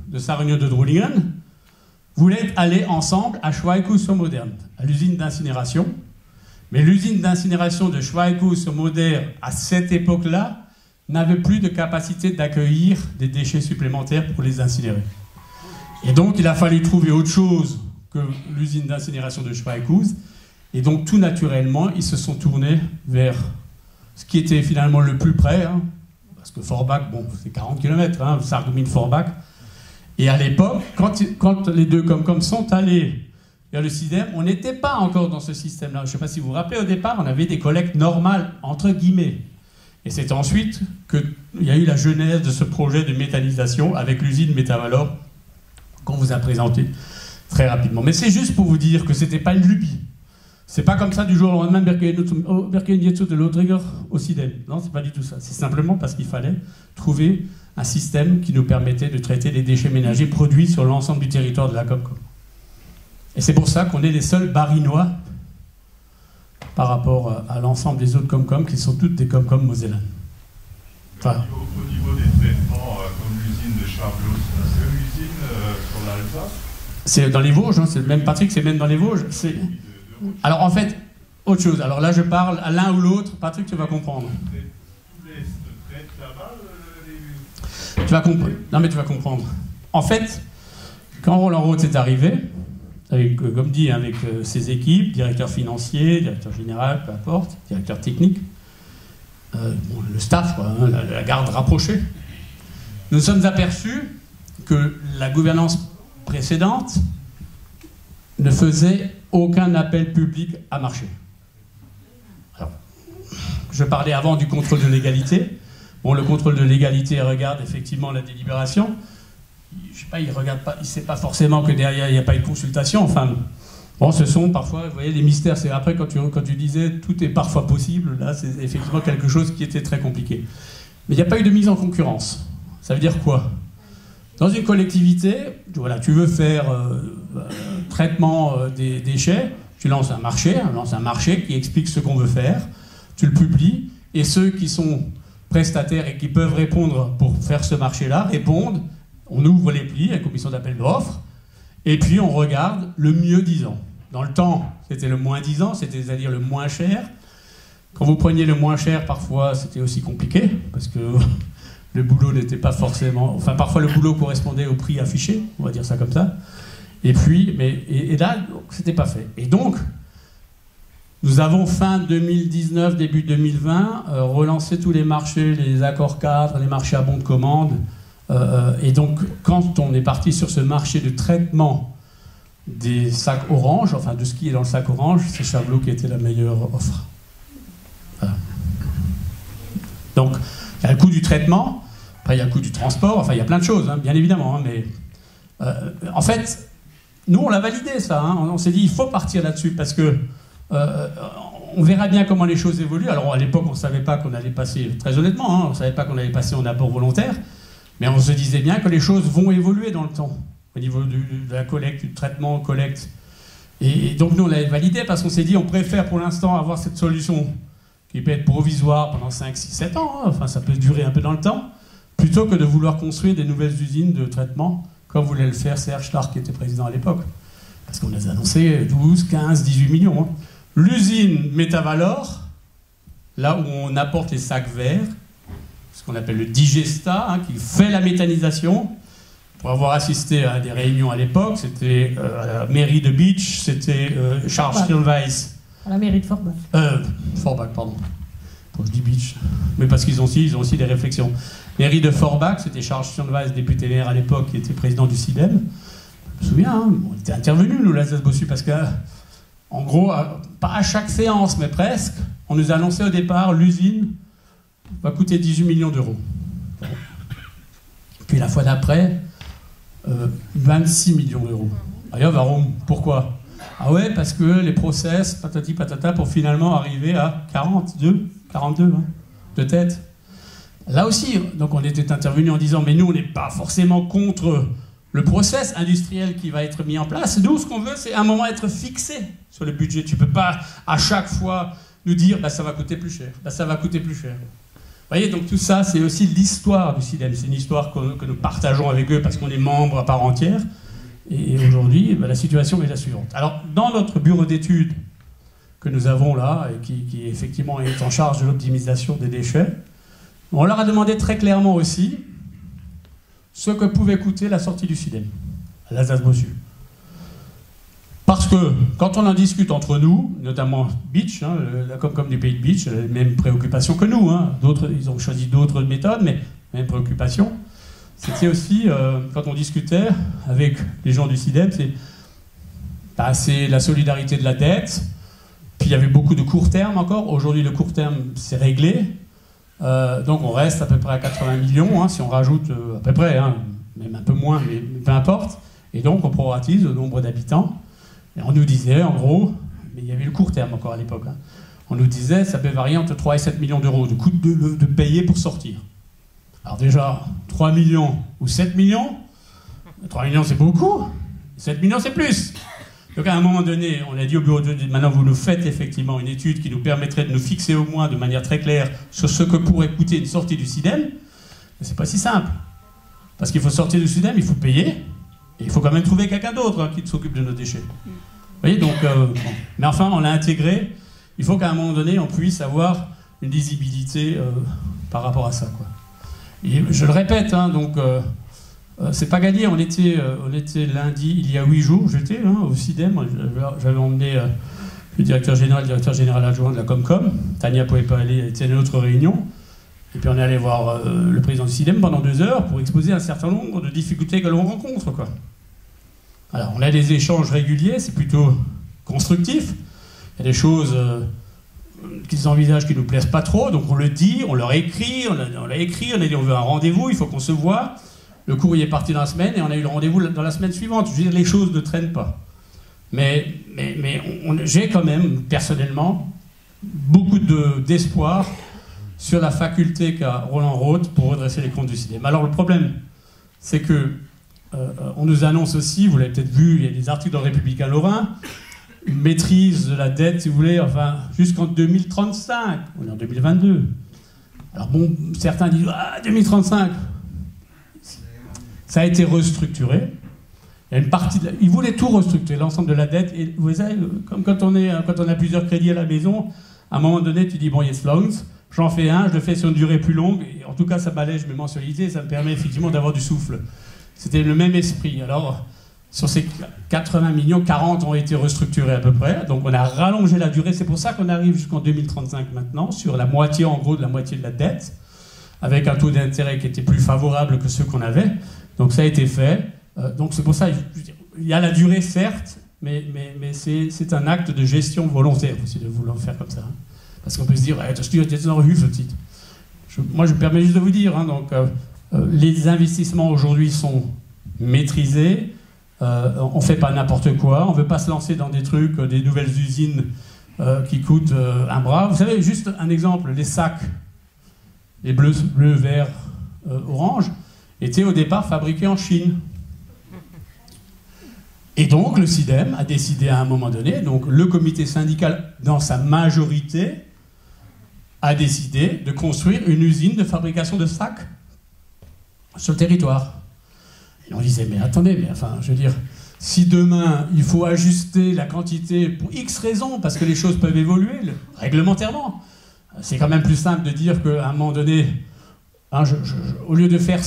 de Sarreguemines de Drulingen voulaient aller ensemble à Schweighaus-sur-Moderne, à l'usine d'incinération. Mais l'usine d'incinération de Schweighaus-sur-Moderne, à cette époque-là, n'avait plus de capacité d'accueillir des déchets supplémentaires pour les incinérer. Et donc, il a fallu trouver autre chose que l'usine d'incinération de Schweighaus. Et donc, tout naturellement, ils se sont tournés vers ce qui était finalement le plus près, hein, parce que Forbach, bon, c'est 40 km, hein, Sarreguemines-Forbach. Et à l'époque, quand les deux Comcom sont allés vers le CIDEM, on n'était pas encore dans ce système-là. Je ne sais pas si vous vous rappelez, au départ, on avait des collectes normales, entre guillemets. Et c'est ensuite qu'il y a eu la genèse de ce projet de méthanisation avec l'usine Métavalor qu'on vous a présenté très rapidement. Mais c'est juste pour vous dire que ce n'était pas une lubie. C'est pas comme ça du jour au lendemain, de l'Autriger au CIDEM. Non, c'est pas du tout ça. C'est simplement parce qu'il fallait trouver un système qui nous permettait de traiter les déchets ménagers produits sur l'ensemble du territoire de la Comcom. Et c'est pour ça qu'on est les seuls barinois par rapport à l'ensemble des autres Comcom, qui sont toutes des Comcom mosellanes. Enfin, au niveau des traitements, comme l'usine de Charblot, c'est la seule usine sur l'Alsace? C'est dans les Vosges, hein, c'est le même Patrick, c'est même dans les Vosges. Alors en fait, autre chose. Alors là, je parle à l'un ou l'autre. Patrick, tu vas comprendre. Tu vas comprendre. Non, mais tu vas comprendre. En fait, quand Roland Roth est arrivé, avec, comme dit, avec ses équipes, directeur financier, directeur général, peu importe, directeur technique, le staff, quoi, hein, la garde rapprochée, nous sommes aperçus que la gouvernance précédente ne faisait aucun appel public à marché. Alors, je parlais avant du contrôle de légalité. Bon, le contrôle de légalité regarde effectivement la délibération. Je sais pas, il regarde pas, il sait pas forcément que derrière il n'y a pas une consultation. Enfin, bon, ce sont parfois, vous voyez, les mystères. C'est après quand tu disais tout est parfois possible. Là, c'est effectivement quelque chose qui était très compliqué. Mais il n'y a pas eu de mise en concurrence. Ça veut dire quoi? Dans une collectivité, voilà, tu veux faire traitement des déchets, tu lances un marché qui explique ce qu'on veut faire, tu le publies, et ceux qui sont prestataires et qui peuvent répondre pour faire ce marché-là répondent, on ouvre les plis, la commission d'appel d'offres, et puis on regarde le mieux disant. Dans le temps, c'était le moins disant, c'est-à-dire le moins cher. Quand vous preniez le moins cher, parfois c'était aussi compliqué, parce que le boulot n'était pas forcément... Enfin, parfois le boulot correspondait au prix affiché, on va dire ça comme ça. Et puis, et là, c'était pas fait. Et donc, nous avons fin 2019, début 2020, relancé tous les marchés, les accords cadres, les marchés à bon de commande. Et donc, quand on est parti sur ce marché de traitement des sacs orange, enfin de ce qui est dans le sac orange, c'est Chavelot qui était la meilleure offre. Voilà. Donc, il y a le coût du traitement, après il y a le coût du transport, enfin il y a plein de choses, hein, bien évidemment, hein, mais en fait, nous on l'a validé ça, hein, on s'est dit il faut partir là-dessus parce que on verra bien comment les choses évoluent. Alors à l'époque on ne savait pas qu'on allait passer, très honnêtement, hein, on ne savait pas qu'on allait passer en apport volontaire, mais on se disait bien que les choses vont évoluer dans le temps, au niveau de la collecte, du traitement, collecte. Et donc nous on l'avait validé parce qu'on s'est dit on préfère pour l'instant avoir cette solution qui peut être provisoire pendant 5, 6, 7 ans, hein, enfin ça peut durer un peu dans le temps, plutôt que de vouloir construire des nouvelles usines de traitement, comme voulait le faire Serge Stark, qui était président à l'époque. Parce qu'on les a annoncé 12, 15, 18 millions. Hein. L'usine Métavalor, là où on apporte les sacs verts, ce qu'on appelle le Digesta, hein, qui fait la méthanisation. Pour avoir assisté à des réunions à l'époque, c'était à la mairie de Beach, c'était Charles Schirnweiss. À la mairie de Forbach. Forbach, pardon. Je dis Beach. Mais parce qu'ils ont aussi des réflexions. Mairie de Forbach, c'était Charles Schirnweiss, député maire à l'époque, qui était président du CIDEM. Je me souviens, hein, on était intervenus, nous, l'Alsace-Bossu, parce que, en gros, pas à chaque séance, mais presque, on nous a annoncé au départ, l'usine va coûter 18 millions d'euros. Bon. Puis la fois d'après, 26 millions d'euros. D'ailleurs, Varon, pourquoi? Ah ouais, parce que les process, patati patata, pour finalement arriver à 42 hein, de tête. Là aussi, donc on était intervenu en disant, mais nous, on n'est pas forcément contre le process industriel qui va être mis en place. Nous, ce qu'on veut, c'est à un moment être fixé sur le budget. Tu ne peux pas, à chaque fois, nous dire, bah, ça va coûter plus cher, bah, ça va coûter plus cher. Vous voyez, donc tout ça, c'est aussi l'histoire du CIDEM. C'est une histoire que nous partageons avec eux parce qu'on est membres à part entière. Et aujourd'hui, la situation est la suivante. Alors, dans notre bureau d'études que nous avons là, et qui effectivement est en charge de l'optimisation des déchets, on leur a demandé très clairement aussi ce que pouvait coûter la sortie du CIDEM, à l'Alsace-Bossu. Parce que, quand on en discute entre nous, notamment Beach, hein, la Comcom du pays de Beach, les mêmes préoccupations que nous, hein, ils ont choisi d'autres méthodes, mais même préoccupations. C'était aussi, quand on discutait avec les gens du CIDEM, c'est la solidarité de la dette, puis il y avait beaucoup de court terme encore. Aujourd'hui, le court terme, c'est réglé. Donc on reste à peu près à 80 millions, hein, si on rajoute à peu près, hein, même un peu moins, mais peu importe. Et donc on proratise le nombre d'habitants. Et on nous disait, en gros, mais il y avait le court terme encore à l'époque, hein, on nous disait ça peut varier entre 3 et 7 millions d'euros de coût de payer pour sortir. Alors déjà, 3 millions ou 7 millions, 3 millions c'est beaucoup, 7 millions c'est plus. Donc à un moment donné, on a dit au bureau d'études, maintenant vous nous faites effectivement une étude qui nous permettrait de nous fixer au moins de manière très claire sur ce que pourrait coûter une sortie du CIDEM. Mais c'est pas si simple. Parce qu'il faut sortir du CIDEM, il faut payer, et il faut quand même trouver quelqu'un d'autre hein, qui s'occupe de nos déchets. Vous voyez, donc, bon. Mais enfin, on l'a intégré, il faut qu'à un moment donné, on puisse avoir une lisibilité par rapport à ça, quoi. Et je le répète, hein, donc... c'est pas gagné, on était lundi, il y a 8 jours, j'étais au CIDEM, j'avais emmené le directeur général adjoint de la Comcom, Tania pouvait pas aller, elle était à une autre réunion, et puis on est allé voir le président du CIDEM pendant 2 heures pour exposer un certain nombre de difficultés que l'on rencontre, quoi. Alors on a des échanges réguliers, c'est plutôt constructif, il y a des choses qu'ils envisagent qui ne nous plaisent pas trop, donc on le dit, on leur écrit, on l'a écrit, on a dit on veut un rendez-vous, il faut qu'on se voit. Le courrier est parti dans la semaine et on a eu le rendez-vous dans la semaine suivante. Je veux dire, les choses ne traînent pas. Mais j'ai quand même, personnellement, beaucoup d'espoir sur la faculté qu'a Roland Roth pour redresser les comptes du CIDEM. Alors le problème, c'est que on nous annonce aussi, vous l'avez peut-être vu, il y a des articles dans le Républicain Lorrain, une maîtrise de la dette, si vous voulez, enfin, jusqu'en 2035. On est en 2022. Alors bon, certains disent, ah, 2035. Ça a été restructuré. Il y a une partie ils voulaient tout restructurer, l'ensemble de la dette. Et vous savez, comme quand on a plusieurs crédits à la maison, à un moment donné, tu dis, bon, yes, loans, j'en fais un, je le fais sur une durée plus longue. Et en tout cas, ça m'allège mes mensualités, ça me permet effectivement d'avoir du souffle. C'était le même esprit. Alors, sur ces 80 millions, 40 ont été restructurés à peu près. Donc, on a rallongé la durée. C'est pour ça qu'on arrive jusqu'en 2035 maintenant, sur la moitié, en gros, de la moitié de la dette, avec un taux d'intérêt qui était plus favorable que ceux qu'on avait. Donc, ça a été fait. Donc, c'est pour ça, il y a la durée, certes, mais c'est un acte de gestion volontaire aussi de vouloir faire comme ça. Hein. Parce qu'on peut se dire, moi, je me permets juste de vous dire, hein, donc, les investissements aujourd'hui sont maîtrisés. On ne fait pas n'importe quoi. On ne veut pas se lancer dans des trucs, des nouvelles usines qui coûtent un bras. Vous savez, juste un exemple, les sacs, les bleus, verts, orange, étaient au départ fabriqués en Chine. Et donc, le CIDEM a décidé à un moment donné, donc le comité syndical, dans sa majorité, a décidé de construire une usine de fabrication de sacs sur le territoire. Et on disait, mais attendez, mais enfin, je veux dire, si demain, il faut ajuster la quantité pour X raisons, parce que les choses peuvent évoluer, réglementairement, c'est quand même plus simple de dire qu'à un moment donné, hein, au lieu de faire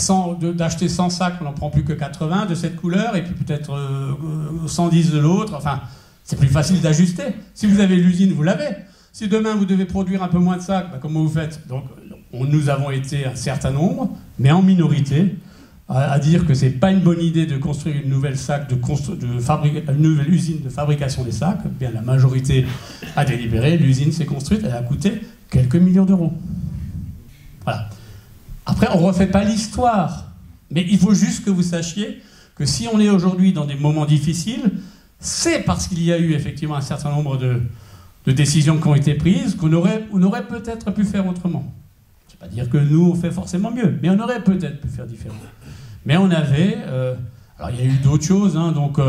d'acheter 100 sacs, on n'en prend plus que 80 de cette couleur, et puis peut-être 110 de l'autre, enfin, c'est plus facile d'ajuster. Si vous avez l'usine, vous l'avez. Si demain, vous devez produire un peu moins de sacs, bah, comment vous faites? Donc, nous avons été un certain nombre, mais en minorité, à dire que c'est pas une bonne idée de construire une nouvelle une nouvelle usine de fabrication des sacs. Bien, la majorité a délibéré, l'usine s'est construite, elle a coûté quelques millions d'euros. Voilà. Après, on ne refait pas l'histoire, mais il faut juste que vous sachiez que si on est aujourd'hui dans des moments difficiles, c'est parce qu'il y a eu effectivement un certain nombre de décisions qui ont été prises qu'on aurait peut-être pu faire autrement. Je ne vais pas dire que nous, on fait forcément mieux, mais on aurait peut-être pu faire différemment. Mais on avait... alors, il y a eu d'autres choses, hein, donc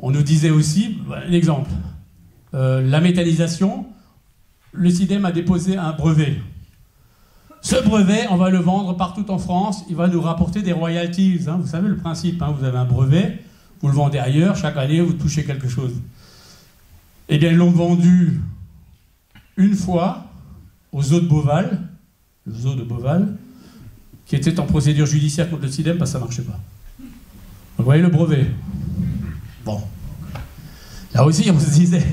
on nous disait aussi... L'exemple. La métallisation, le CIDEM a déposé un brevet. Ce brevet, on va le vendre partout en France, il va nous rapporter des royalties. Hein, vous savez le principe, hein, vous avez un brevet, vous le vendez ailleurs, chaque année, vous touchez quelque chose. Eh bien, ils l'ont vendu une fois au zoo de Beauval, le zoo de Beauval, qui était en procédure judiciaire contre le CIDEM parce que ça ne marchait pas. Donc, vous voyez le brevet. Bon. Là aussi, on se disait,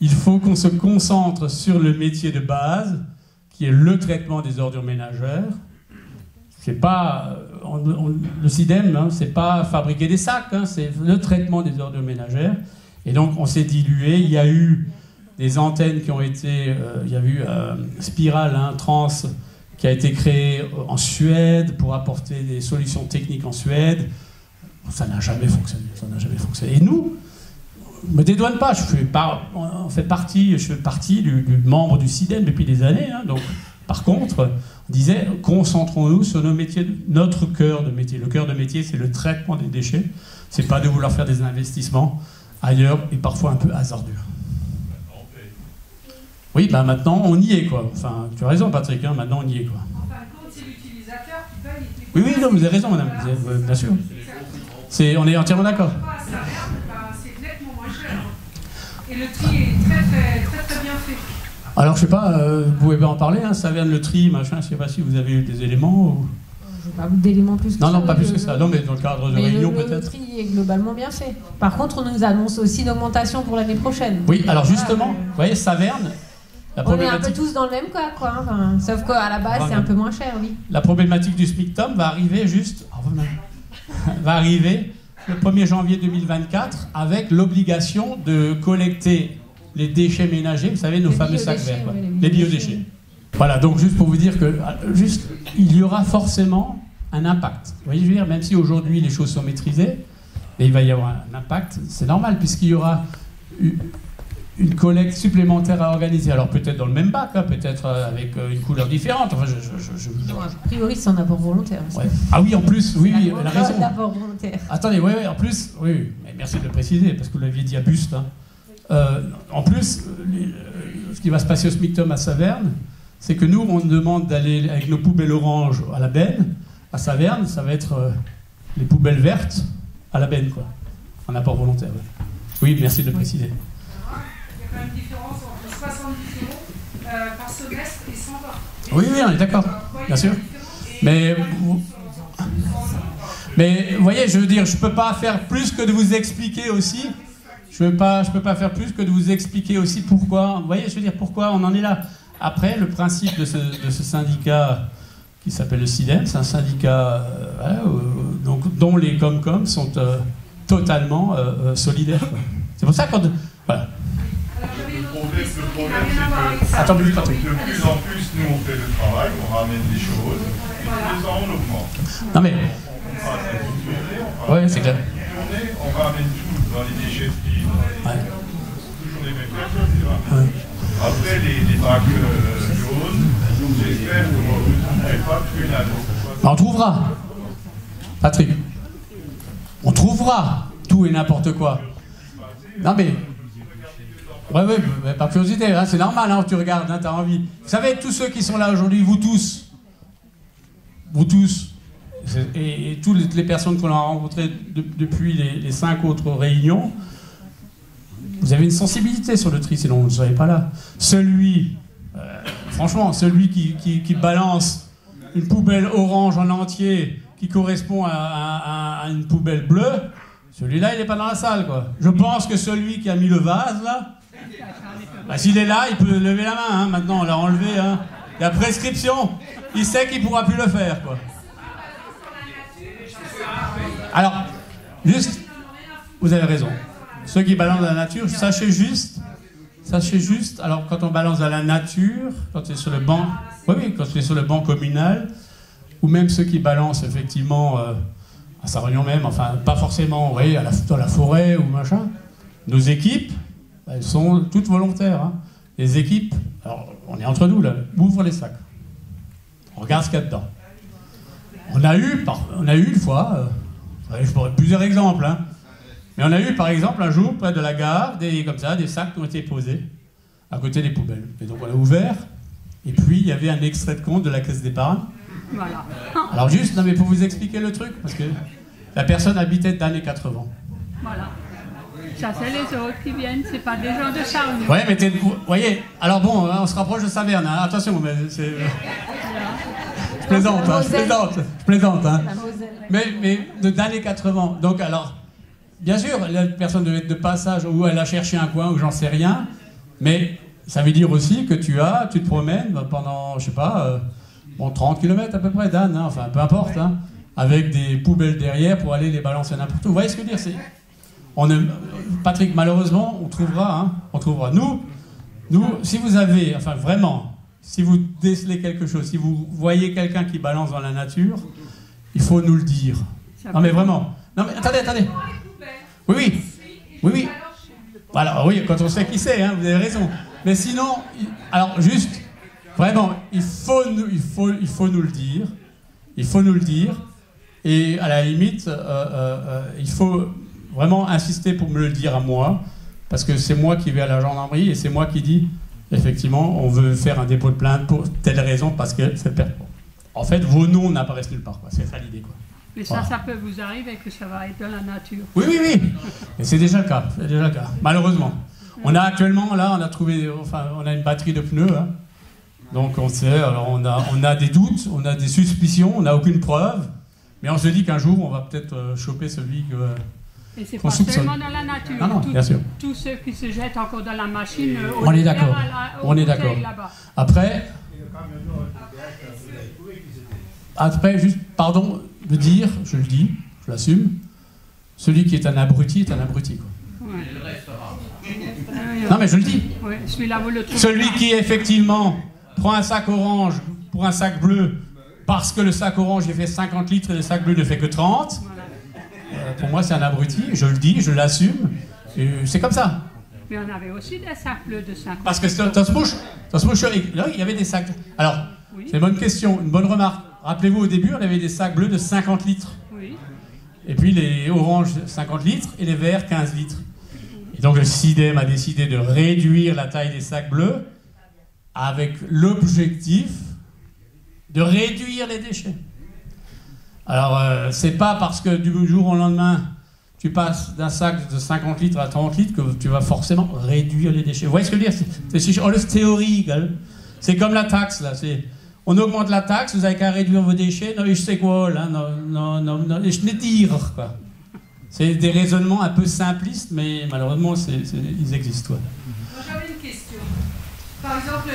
il faut qu'on se concentre sur le métier de base, qui est le traitement des ordures ménagères. C'est pas... le CIDEM, hein, c'est pas fabriquer des sacs, hein, c'est le traitement des ordures ménagères. Et donc, on s'est dilué. Il y a eu des antennes qui ont été... il y a eu Spiral, hein, Trans, qui a été créé en Suède pour apporter des solutions techniques en Suède. Ça n'a jamais fonctionné. Ça n'a jamais fonctionné. Et nous, je ne me dédouane pas. Je fais partie du membre du CIDEM depuis des années. Hein, donc, par contre, on disait, concentrons-nous sur nos métiers, notre cœur de métier. Le cœur de métier, c'est le traitement des déchets. C'est pas de vouloir faire des investissements ailleurs et parfois un peu hasardeux. Oui, bah maintenant on y est quoi. Enfin, tu as raison Patrick, hein, maintenant on y est quoi. En fin de compte, c'est l'utilisateur qui paye. Oui, non, vous avez raison madame, bien sûr. On est entièrement d'accord. C'est nettement moins cher. Et le tri est très bien fait. Alors je sais pas, vous pouvez pas en parler, hein, Saverne, le tri, machin, je sais pas si vous avez eu des éléments ou... Je n'ai pas d'éléments plus que ça. Non, pas plus que ça. Non, mais dans le cadre de réunion peut-être. Le tri est globalement bien fait. Par contre, on nous annonce aussi une augmentation pour l'année prochaine. Oui, alors justement, vous voyez, Saverne... On est un peu tous dans le même cas, quoi. Enfin, sauf qu'à la base, c'est un peu moins cher, oui. La problématique du SMICTOM va arriver va arriver le 1er janvier 2024 avec l'obligation de collecter les déchets ménagers, vous savez, nos fameux sacs verts, quoi, les biodéchets. Voilà, donc juste pour vous dire que il y aura forcément un impact. Vous voyez, je veux dire, même si aujourd'hui les choses sont maîtrisées, mais il va y avoir un impact, c'est normal, puisqu'il y aura une collecte supplémentaire à organiser. Alors peut-être dans le même bac, hein, peut-être avec une couleur différente. Enfin, Non, a priori, c'est en apport volontaire. Ouais. Ah oui, en plus, oui, elle a raison. L'apport volontaire. Attendez, ouais, en plus, oui, mais merci de le préciser, parce que vous l'aviez dit à Buste. Hein. En plus, ce qui va se passer au SMICTOM à Saverne, c'est que nous, on demande d'aller avec nos poubelles oranges à la benne. À Saverne, ça va être les poubelles vertes à la benne, quoi. En apport volontaire. Ouais. Oui, merci de le préciser. Il y a quand même une différence entre 70 € par semestre et 120. Oui, oui, on est d'accord, bien sûr. Mais vous voyez, je veux dire, je ne peux pas faire plus que de vous expliquer aussi. Je peux pas faire plus que de vous expliquer aussi pourquoi. Vous voyez, je veux dire, pourquoi on en est là. Après, le principe de ce syndicat qui s'appelle le CIDEM, c'est un syndicat donc, dont les Comcom sont totalement solidaires. Quoi. C'est pour ça qu'on... Voilà. Le problème, c'est que Attends, Patrick. de plus en plus, nous, on fait le travail, on ramène des choses, et de plus en on augmente. Non mais... On fera cette journée, Oui, c'est clair. on ramène tout dans les déchetteries, toujours les mêmes personnes, tu vois. Ouais. Après, les bacs jaunes, j'espère qu'on ne trouverait pas qu'une année. On trouvera. Patrick. On trouvera tout et n'importe quoi. Non mais... Ouais, mais par curiosité, hein, c'est normal, hein, tu regardes, hein, tu as envie. Vous savez, tous ceux qui sont là aujourd'hui, vous tous, et toutes les personnes qu'on a rencontrées depuis les 5 autres réunions, vous avez une sensibilité sur le tri, sinon vous ne seriez pas là. Franchement, celui qui balance une poubelle orange en entier qui correspond à une poubelle bleue, celui-là, il n'est pas dans la salle, quoi. Je pense que celui qui a mis le vase, là, bah, s'il est là, il peut lever la main, hein. Maintenant, on l'a enlevé, hein. Il y a prescription. Il sait qu'il ne pourra plus le faire, quoi. Alors, juste, vous avez raison. Ceux qui balancent dans la nature, sachez juste, alors quand on balance dans la nature, quand c'est sur le banc, quand c'est sur le banc communal, ou même ceux qui balancent effectivement à Sarre-Union même, enfin pas forcément, vous voyez, dans la forêt ou machin, nos équipes, elles sont toutes volontaires. Hein. Les équipes, alors on est entre nous là, ouvrent les sacs, on regarde ce qu'il y a dedans. On a eu une fois, je pourrais plusieurs exemples, hein, mais on a eu par exemple un jour près de la gare, des sacs qui ont été posés à côté des poubelles. Et donc on a ouvert, et puis il y avait un extrait de compte de la caisse d'épargne. Voilà. Alors juste, non mais pour vous expliquer le truc, parce que la personne habitait dans les 80. Voilà. Ça, c'est les autres qui viennent, c'est pas des gens de Sarre-Union. Ouais, mais vous voyez, alors bon, on se rapproche de Saverne, hein. Attention, mais c'est... Je plaisante, hein. Mais dans les 80. Donc alors, bien sûr, la personne devait être de passage, ou elle a cherché un coin, ou j'en sais rien, mais ça veut dire aussi que tu te promènes pendant, je sais pas, 30 km à peu près, Dan, hein, enfin peu importe, hein, avec des poubelles derrière pour aller les balancer n'importe où. Vous voyez ce que je veux dire, Patrick, malheureusement, on trouvera. Nous, si vous avez, enfin vraiment, si vous décelez quelque chose, si vous voyez quelqu'un qui balance dans la nature, il faut nous le dire. Non mais vraiment. Non mais attendez. Oui. Alors oui, quand on sait qui c'est, hein, vous avez raison. Mais sinon, alors juste, vraiment, il faut nous le dire. Il faut nous le dire. Et à la limite, il faut vraiment insister pour me le dire à moi, parce que c'est moi qui vais à la gendarmerie et c'est moi qui dis, effectivement, on veut faire un dépôt de plainte pour telle raison, parce que en fait, vos noms n'apparaissent nulle part. C'est ça l'idée, quoi. Mais ça, ça peut vous arriver que ça va être dans la nature. Oui. Et c'est déjà le cas. Malheureusement. On a actuellement, là, on a une batterie de pneus. Hein. Donc on sait, alors on a des doutes, on a des suspicions, on n'a aucune preuve. Mais on se dit qu'un jour, on va peut-être choper celui que... Et c'est pas seulement dans la nature. Non, bien sûr. Tous ceux qui se jettent encore dans la machine... On est d'accord. Après, juste, pardon de dire, je le dis, je l'assume, celui qui est un abruti est un abruti. Quoi. Ouais. Non mais je le dis. Ouais, celui-là, vous le trouvez. Celui qui effectivement prend un sac orange pour un sac bleu, parce que le sac orange il fait 50 litres et le sac bleu ne fait que 30, voilà. Pour moi c'est un abruti, je le dis, je l'assume, et c'est comme ça. Mais on avait aussi des sacs bleus de 50. Parce que dans ce mouche, là, il y avait des sacs. Alors, Oui. c'est une bonne question, une bonne remarque. Rappelez-vous, au début, on avait des sacs bleus de 50 litres. Oui. Et puis les oranges, 50 litres, et les verts, 15 litres. Et donc le CIDEM a décidé de réduire la taille des sacs bleus avec l'objectif de réduire les déchets. Alors, c'est pas parce que du jour au lendemain, tu passes d'un sac de 50 litres à 30 litres que tu vas forcément réduire les déchets. Vous voyez ce que je veux dire? C'est alles théorie. C'est comme la taxe, là. On augmente la taxe, vous avez qu'à réduire vos déchets. Non, je sais quoi, là. Non, je n'ai dire, quoi. C'est des raisonnements un peu simplistes, mais malheureusement, ils existent, quoi. Moi, j'avais une question. Par exemple,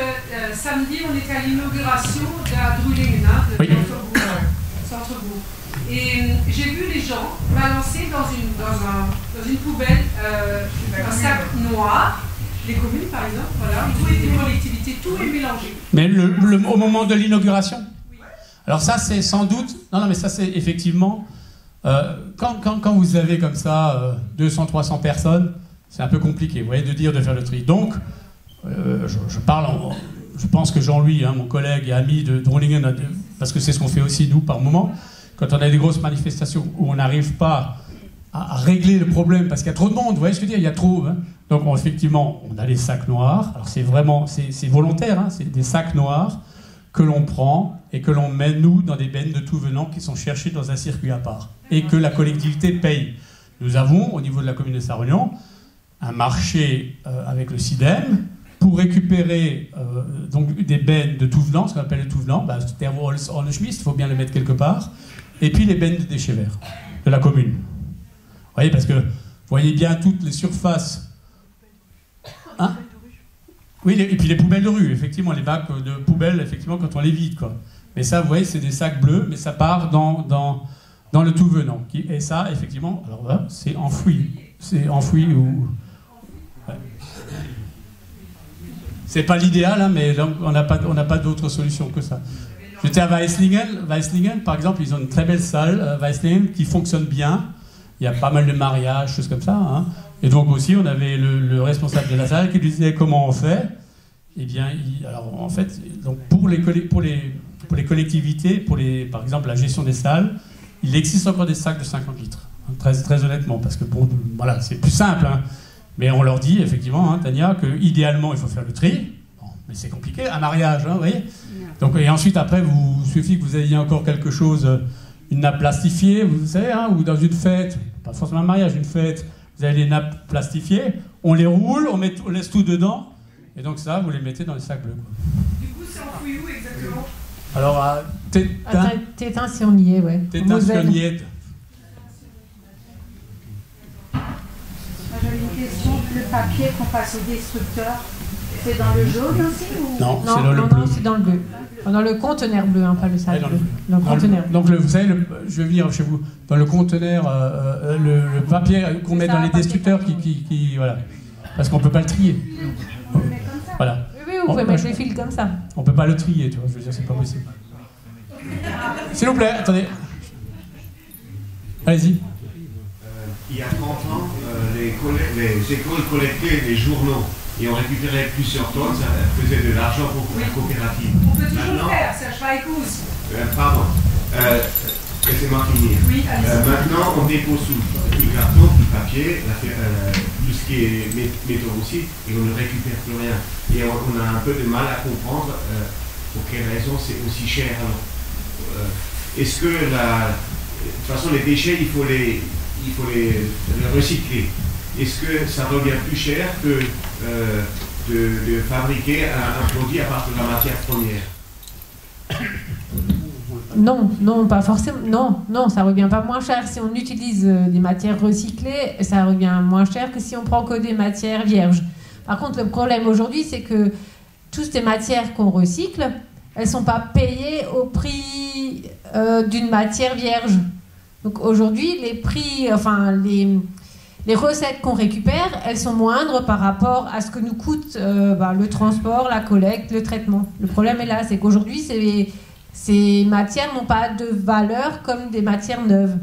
samedi, on était à l'inauguration de la Drulingen, de Centrebourg. Et j'ai vu les gens balancer dans une poubelle un sac noir, les communes par exemple, voilà, toutes les collectivités, tout est mélangé. Mais au moment de l'inauguration? Alors ça, c'est sans doute... Non, mais ça, c'est effectivement... quand vous avez comme ça 200-300 personnes, c'est un peu compliqué, vous voyez, de faire le tri. Donc, je pense que Jean-Louis, mon collègue et ami de Drulingen, parce que c'est ce qu'on fait aussi nous par moment, quand on a des grosses manifestations où on n'arrive pas à régler le problème parce qu'il y a trop de monde, vous voyez ce que je veux dire, il y a trop. Donc effectivement, on a les sacs noirs. Alors c'est volontaire, c'est des sacs noirs que l'on prend et que l'on met nous dans des bennes de tout venant qui sont cherchés dans un circuit à part et que la collectivité paye. Nous avons au niveau de la commune de Sarre-Union un marché avec le CIDEM pour récupérer donc des bennes de tout venant, ce qu'on appelle le tout venant, il faut bien les mettre quelque part. Et puis les bennes de déchets verts de la commune. Vous voyez, parce que vous voyez bien toutes les surfaces. Oui, et puis les poubelles de rue, effectivement, les bacs de poubelles, effectivement, quand on les vide, quoi. Mais ça, vous voyez, c'est des sacs bleus, mais ça part dans le tout venant. Et ça, effectivement, alors là, c'est enfoui. C'est enfoui ou... Ouais. C'est pas l'idéal, mais on n'a pas d'autre solution que ça. J'étais à Weislingen, par exemple, ils ont une très belle salle, Weislingen, qui fonctionne bien. Il y a pas mal de mariages, choses comme ça. Et donc aussi, on avait le responsable de la salle qui lui disait comment on fait. Eh bien, alors en fait, donc pour les collectivités, par exemple la gestion des salles, il existe encore des sacs de 50 litres. Très honnêtement, parce que bon, voilà, c'est plus simple. Mais on leur dit effectivement, Tania, qu'idéalement, il faut faire le tri. Bon, mais c'est compliqué, un mariage, vous voyez. Donc, et ensuite, après, il suffit que vous ayez encore quelque chose, une nappe plastifiée, vous savez, ou dans une fête, pas forcément un mariage, une fête, vous avez les nappes plastifiées, on les roule, on laisse tout dedans, et donc ça, vous les mettez dans les sacs bleus. Du coup, c'est enfoui où exactement? Alors, à Tétin, si on y est, ouais. Tétin, si on y est. J'avais une question, le papier qu'on passe au destructeur, c'est dans le jaune aussi ou... Non, c'est dans le bleu. Non, c'est dans le bleu. Dans le conteneur bleu, pas le sac bleu. Dans le conteneur. Donc, vous savez, je vais venir chez vous, dans le conteneur, le papier qu'on met dans les destructeurs qui voilà. Parce qu'on ne peut pas le trier. On le met comme ça. Voilà. Oui, vous pouvez mettre les fils comme ça. On ne peut pas le trier, tu vois, je veux dire, c'est pas possible. S'il vous plaît, attendez. Allez-y. Il y a 30 ans, les écoles collectaient des journaux et on récupérait plusieurs tonnes, ça faisait de l'argent pour la coopérative. On peut toujours le faire, c'est un Schweikous. Pardon, laissez-moi finir. Oui, maintenant, on dépose du carton, du papier, tout ce qui est métaux aussi, et on ne récupère plus rien. Et on a un peu de mal à comprendre pour quelles raisons c'est aussi cher. Alors, est-ce que de toute façon, les déchets, il faut les recycler. Est-ce que ça revient plus cher que de fabriquer un produit à partir de la matière première? Non, pas forcément. Non, ça revient pas moins cher. Si on utilise des matières recyclées, ça revient moins cher que si on prend que des matières vierges. Par contre, le problème aujourd'hui, c'est que toutes ces matières qu'on recycle, elles sont pas payées au prix d'une matière vierge. Donc aujourd'hui, les prix, les recettes qu'on récupère, elles sont moindres par rapport à ce que nous coûte le transport, la collecte, le traitement. Le problème est là, c'est qu'aujourd'hui, ces matières n'ont pas de valeur comme des matières neuves.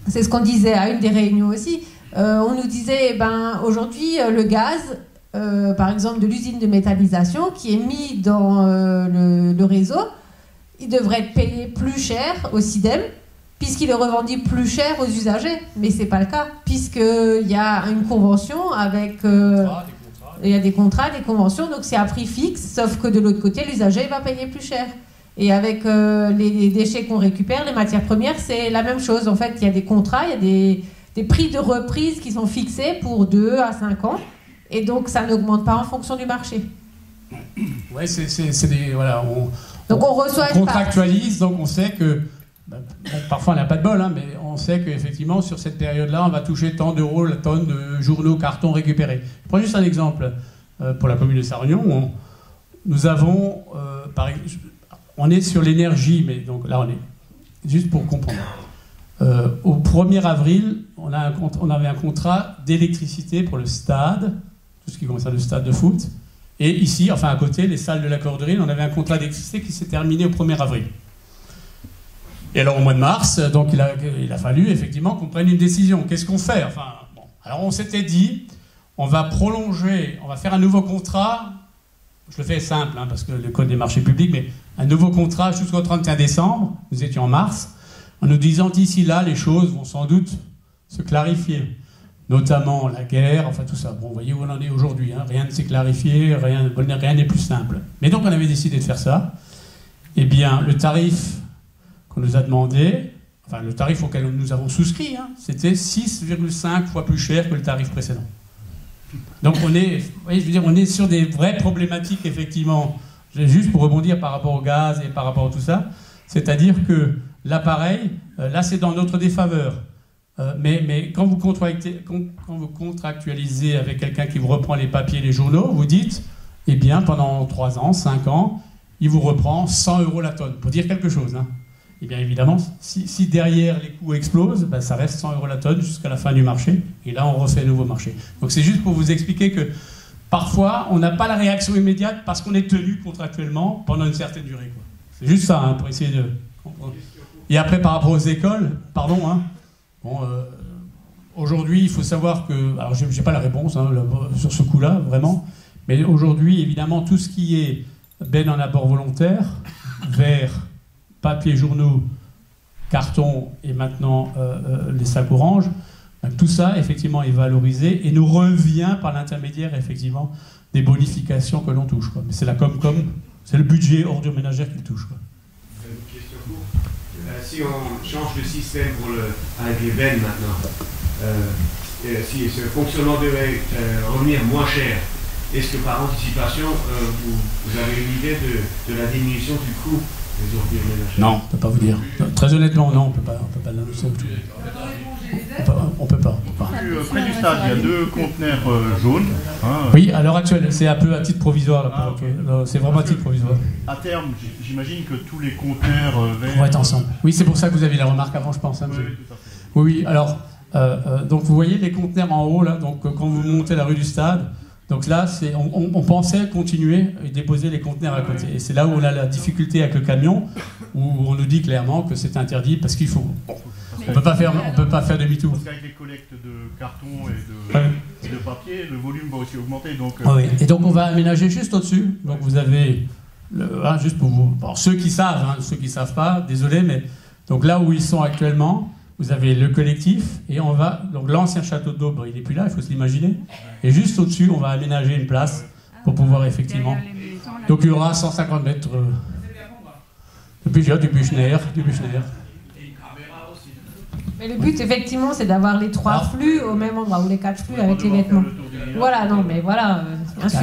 C'est ce qu'on disait à une des réunions aussi. On nous disait, eh ben, aujourd'hui, le gaz, par exemple de l'usine de méthanisation, qui est mis dans le réseau, il devrait être payé plus cher au SIDEM, puisqu'il est revendu plus cher aux usagers. Mais ce n'est pas le cas, puisqu'il y a une convention avec... il y a des contrats, des conventions, donc c'est à prix fixe, sauf que de l'autre côté, l'usager va payer plus cher. Et avec les déchets qu'on récupère, les matières premières, c'est la même chose. En fait, il y a des contrats, il y a des prix de reprise qui sont fixés pour 2 à 5 ans, et donc ça n'augmente pas en fonction du marché. Ouais, c'est des... Voilà, donc on reçoit on contractualise, donc on sait que... Bon, parfois on n'a pas de bol, hein, mais on sait qu'effectivement sur cette période-là, on va toucher tant d'euros la tonne de journaux, cartons récupérés. Je prends juste un exemple pour la commune de Sarre-Union. Nous avons, on est sur l'énergie, mais donc là on est juste pour comprendre. Au 1er avril, on avait un contrat d'électricité pour le stade, tout ce qui concerne le stade de foot, et ici, enfin à côté, les salles de la Corderie, on avait un contrat d'électricité qui s'est terminé au 1er avril. Et alors au mois de mars, donc il a fallu effectivement qu'on prenne une décision. Qu'est-ce qu'on fait? Enfin, bon. Alors on s'était dit, on va prolonger, on va faire un nouveau contrat, je le fais simple, hein, parce que le code des marchés publics, mais un nouveau contrat jusqu'au 31 décembre, nous étions en mars, en nous disant d'ici là, les choses vont sans doute se clarifier, notamment la guerre, enfin tout ça. Bon, vous voyez où on en est aujourd'hui, hein, rien ne s'est clarifié, rien n'est plus simple. Mais donc on avait décidé de faire ça. Eh bien, le tarif qu'on nous a demandé, enfin le tarif auquel nous avons souscrit, hein, c'était 6,5 fois plus cher que le tarif précédent. Donc on est, vous voyez, je veux dire, on est sur des vraies problématiques, effectivement, juste pour rebondir par rapport au gaz et par rapport à tout ça, c'est-à-dire que l'appareil, là c'est dans notre défaveur, mais quand vous contractualisez avec quelqu'un qui vous reprend les papiers, les journaux, vous dites, eh bien pendant 3 ans, 5 ans, il vous reprend 100 € la tonne, pour dire quelque chose, hein. Et bien évidemment, si derrière les coûts explosent, ben ça reste 100 € la tonne jusqu'à la fin du marché. Et là, on refait un nouveau marché. Donc c'est juste pour vous expliquer que parfois, on n'a pas la réaction immédiate parce qu'on est tenu contractuellement pendant une certaine durée, quoi. C'est juste ça, hein, pour essayer de comprendre. Et après, par rapport aux écoles, pardon, hein, bon, aujourd'hui, il faut savoir que... Alors, je n'ai pas la réponse, hein, sur ce coup-là, vraiment. Mais aujourd'hui, évidemment, tout ce qui est benne en abord volontaire, verre, papier, journaux, carton et maintenant les sacs orange, tout ça effectivement est valorisé et nous revient par l'intermédiaire effectivement des bonifications que l'on touche, quoi. Mais c'est la Comcom, c'est le budget ordures ménagères qui le touche, quoi. Une question courte. Si on change de système avec les bennes maintenant, si ce fonctionnement devait revenir moins cher, est-ce que par anticipation vous avez une idée de la diminution du coût? Non, on ne peut pas vous dire. Très honnêtement, non, on ne peut pas l'annoncer. On peut pas. Près du stade, il y a 2 conteneurs jaunes. Hein, oui, à l'heure actuelle, c'est un peu à titre provisoire. Là, c'est vraiment à titre provisoire. À terme, j'imagine que tous les conteneurs verts vont être ensemble. Oui, c'est pour ça que vous avez la remarque avant, je pense. Hein, oui, tout à fait. Oui, alors, donc vous voyez les conteneurs en haut, là, donc quand vous montez la rue du stade. Donc là, on pensait continuer et déposer les conteneurs à côté. Et c'est là où on a la difficulté avec le camion, où on nous dit clairement que c'est interdit parce qu'il faut... Bon, on peut pas faire demi-tour. Parce qu'avec les collectes de carton et de papier, le volume va aussi augmenter. Donc, oui. Et donc on va aménager juste au-dessus. Donc vous avez... juste pour vous... Alors, ceux qui savent, hein, ceux qui ne savent pas, désolé, mais... Donc là où ils sont actuellement... Vous avez le collectif, et on va... Donc l'ancien château d'eau, il n'est plus là, il faut se l'imaginer. Et juste au-dessus, on va aménager une place pour pouvoir effectivement... Donc il y aura 150 mètres du Buchner. Mais le but, effectivement, c'est d'avoir les 3 flux au même endroit, ou les 4 flux avec les vêtements. Voilà, non, mais voilà, bien sûr.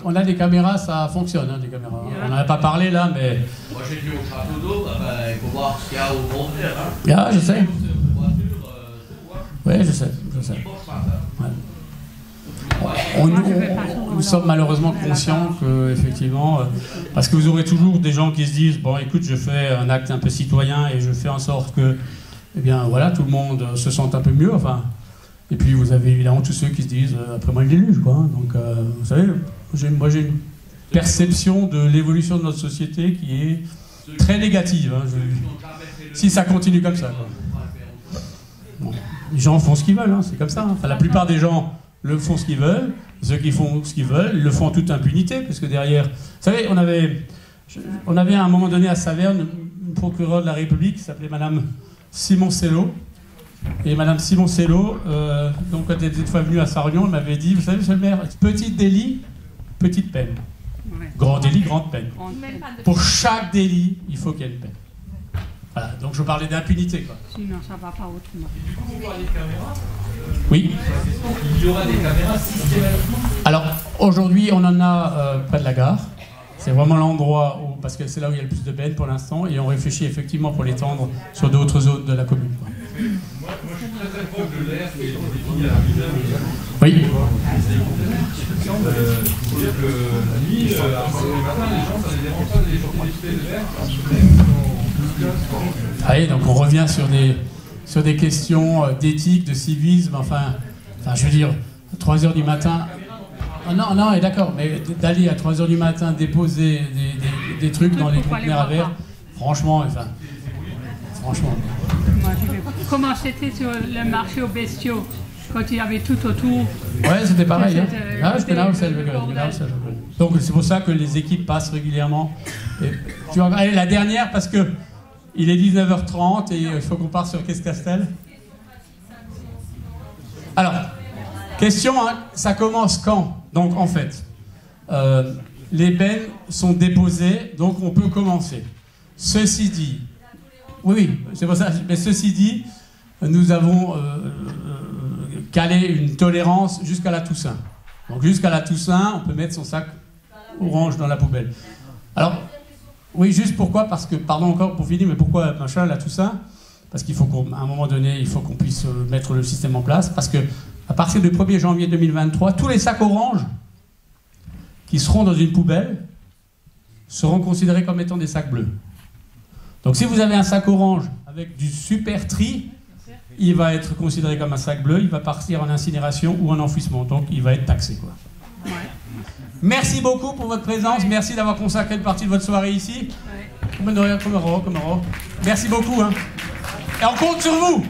On a des caméras, ça fonctionne, hein, des caméras. On n'en a pas parlé là, mais... Moi j'ai dit au château d'eau, il faut voir ce qu'il y a au contraire. Hein. Ah, je sais. Oui, je sais. Ouais. Nous sommes malheureusement conscients que, effectivement, parce que vous aurez toujours des gens qui se disent, bon, écoute, je fais un acte un peu citoyen et je fais en sorte que, eh bien, voilà, tout le monde se sente un peu mieux, enfin... Et puis vous avez évidemment tous ceux qui se disent après moi le déluge, quoi. Donc vous savez, moi j'ai une perception de l'évolution de notre société qui est très négative, hein, si ça continue comme ça, quoi. Bon. les gens font ce qu'ils veulent, hein, c'est comme ça. Hein. Enfin, la plupart des gens le font ce qu'ils veulent. Ceux qui font ce qu'ils veulent, ils le font en toute impunité, parce que derrière... Vous savez, on avait à un moment donné à Saverne une procureure de la République qui s'appelait Madame Simoncello. Et Madame Simoncello, donc quand elle était une fois venue à Sarre-Union, elle m'avait dit, vous savez, monsieur le maire, petit délit, petite peine. Grand délit, grande peine. Pour chaque délit, il faut qu'il y ait une peine. Voilà, donc je parlais d'impunité, quoi. Sinon, ça ne va pas autrement. Du coup, vous parlez de caméras. Oui. Il y aura des caméras systématiquement. Alors, aujourd'hui, on en a près de la gare. C'est vraiment l'endroit où, parce que c'est là où il y a le plus de bennes pour l'instant, et on réfléchit effectivement pour l'étendre sur d'autres zones de la commune. Moi, je suis très proche de l'air qui est défini à la réserve. Oui. C'est-à-dire que la nuit, le matin, les gens, ça ne les dérange pas d'aller sortir de l'air. Ah oui, donc on revient sur des questions d'éthique, de civisme, enfin, je veux dire, à 3h du matin... Non, et d'accord, mais d'aller à 3h du matin déposer des trucs dans les conteneurs à verre, franchement... Moi, je vais... Comment c'était sur le marché aux bestiaux, quand il y avait tout autour? Ouais, c'était pareil. Hein. Je connais Donc c'est pour ça que les équipes passent régulièrement. Et, tu vas aller la dernière parce que il est 19h30 et il faut qu'on parte sur Qu'est-ce-Castel. Alors, question, hein, ça commence quand? Donc en fait, les bennes sont déposées, donc on peut commencer. Ceci dit, oui, c'est pour ça, mais ceci dit, nous avons calé une tolérance jusqu'à la Toussaint. Donc jusqu'à la Toussaint, on peut mettre son sac orange dans la poubelle. Alors, oui, juste pourquoi? Parce que, pardon encore pour finir, mais pourquoi machin, la Toussaint? Parce qu'il faut qu'à un moment donné, il faut qu'on puisse mettre le système en place. Parce que à partir du 1er janvier 2023, tous les sacs oranges qui seront dans une poubelle seront considérés comme étant des sacs bleus. Donc si vous avez un sac orange avec du super tri, il va être considéré comme un sac bleu, il va partir en incinération ou en enfouissement, donc il va être taxé, quoi. Ouais. Merci beaucoup pour votre présence, merci d'avoir consacré une partie de votre soirée ici. Ouais. Merci beaucoup, hein. Et on compte sur vous.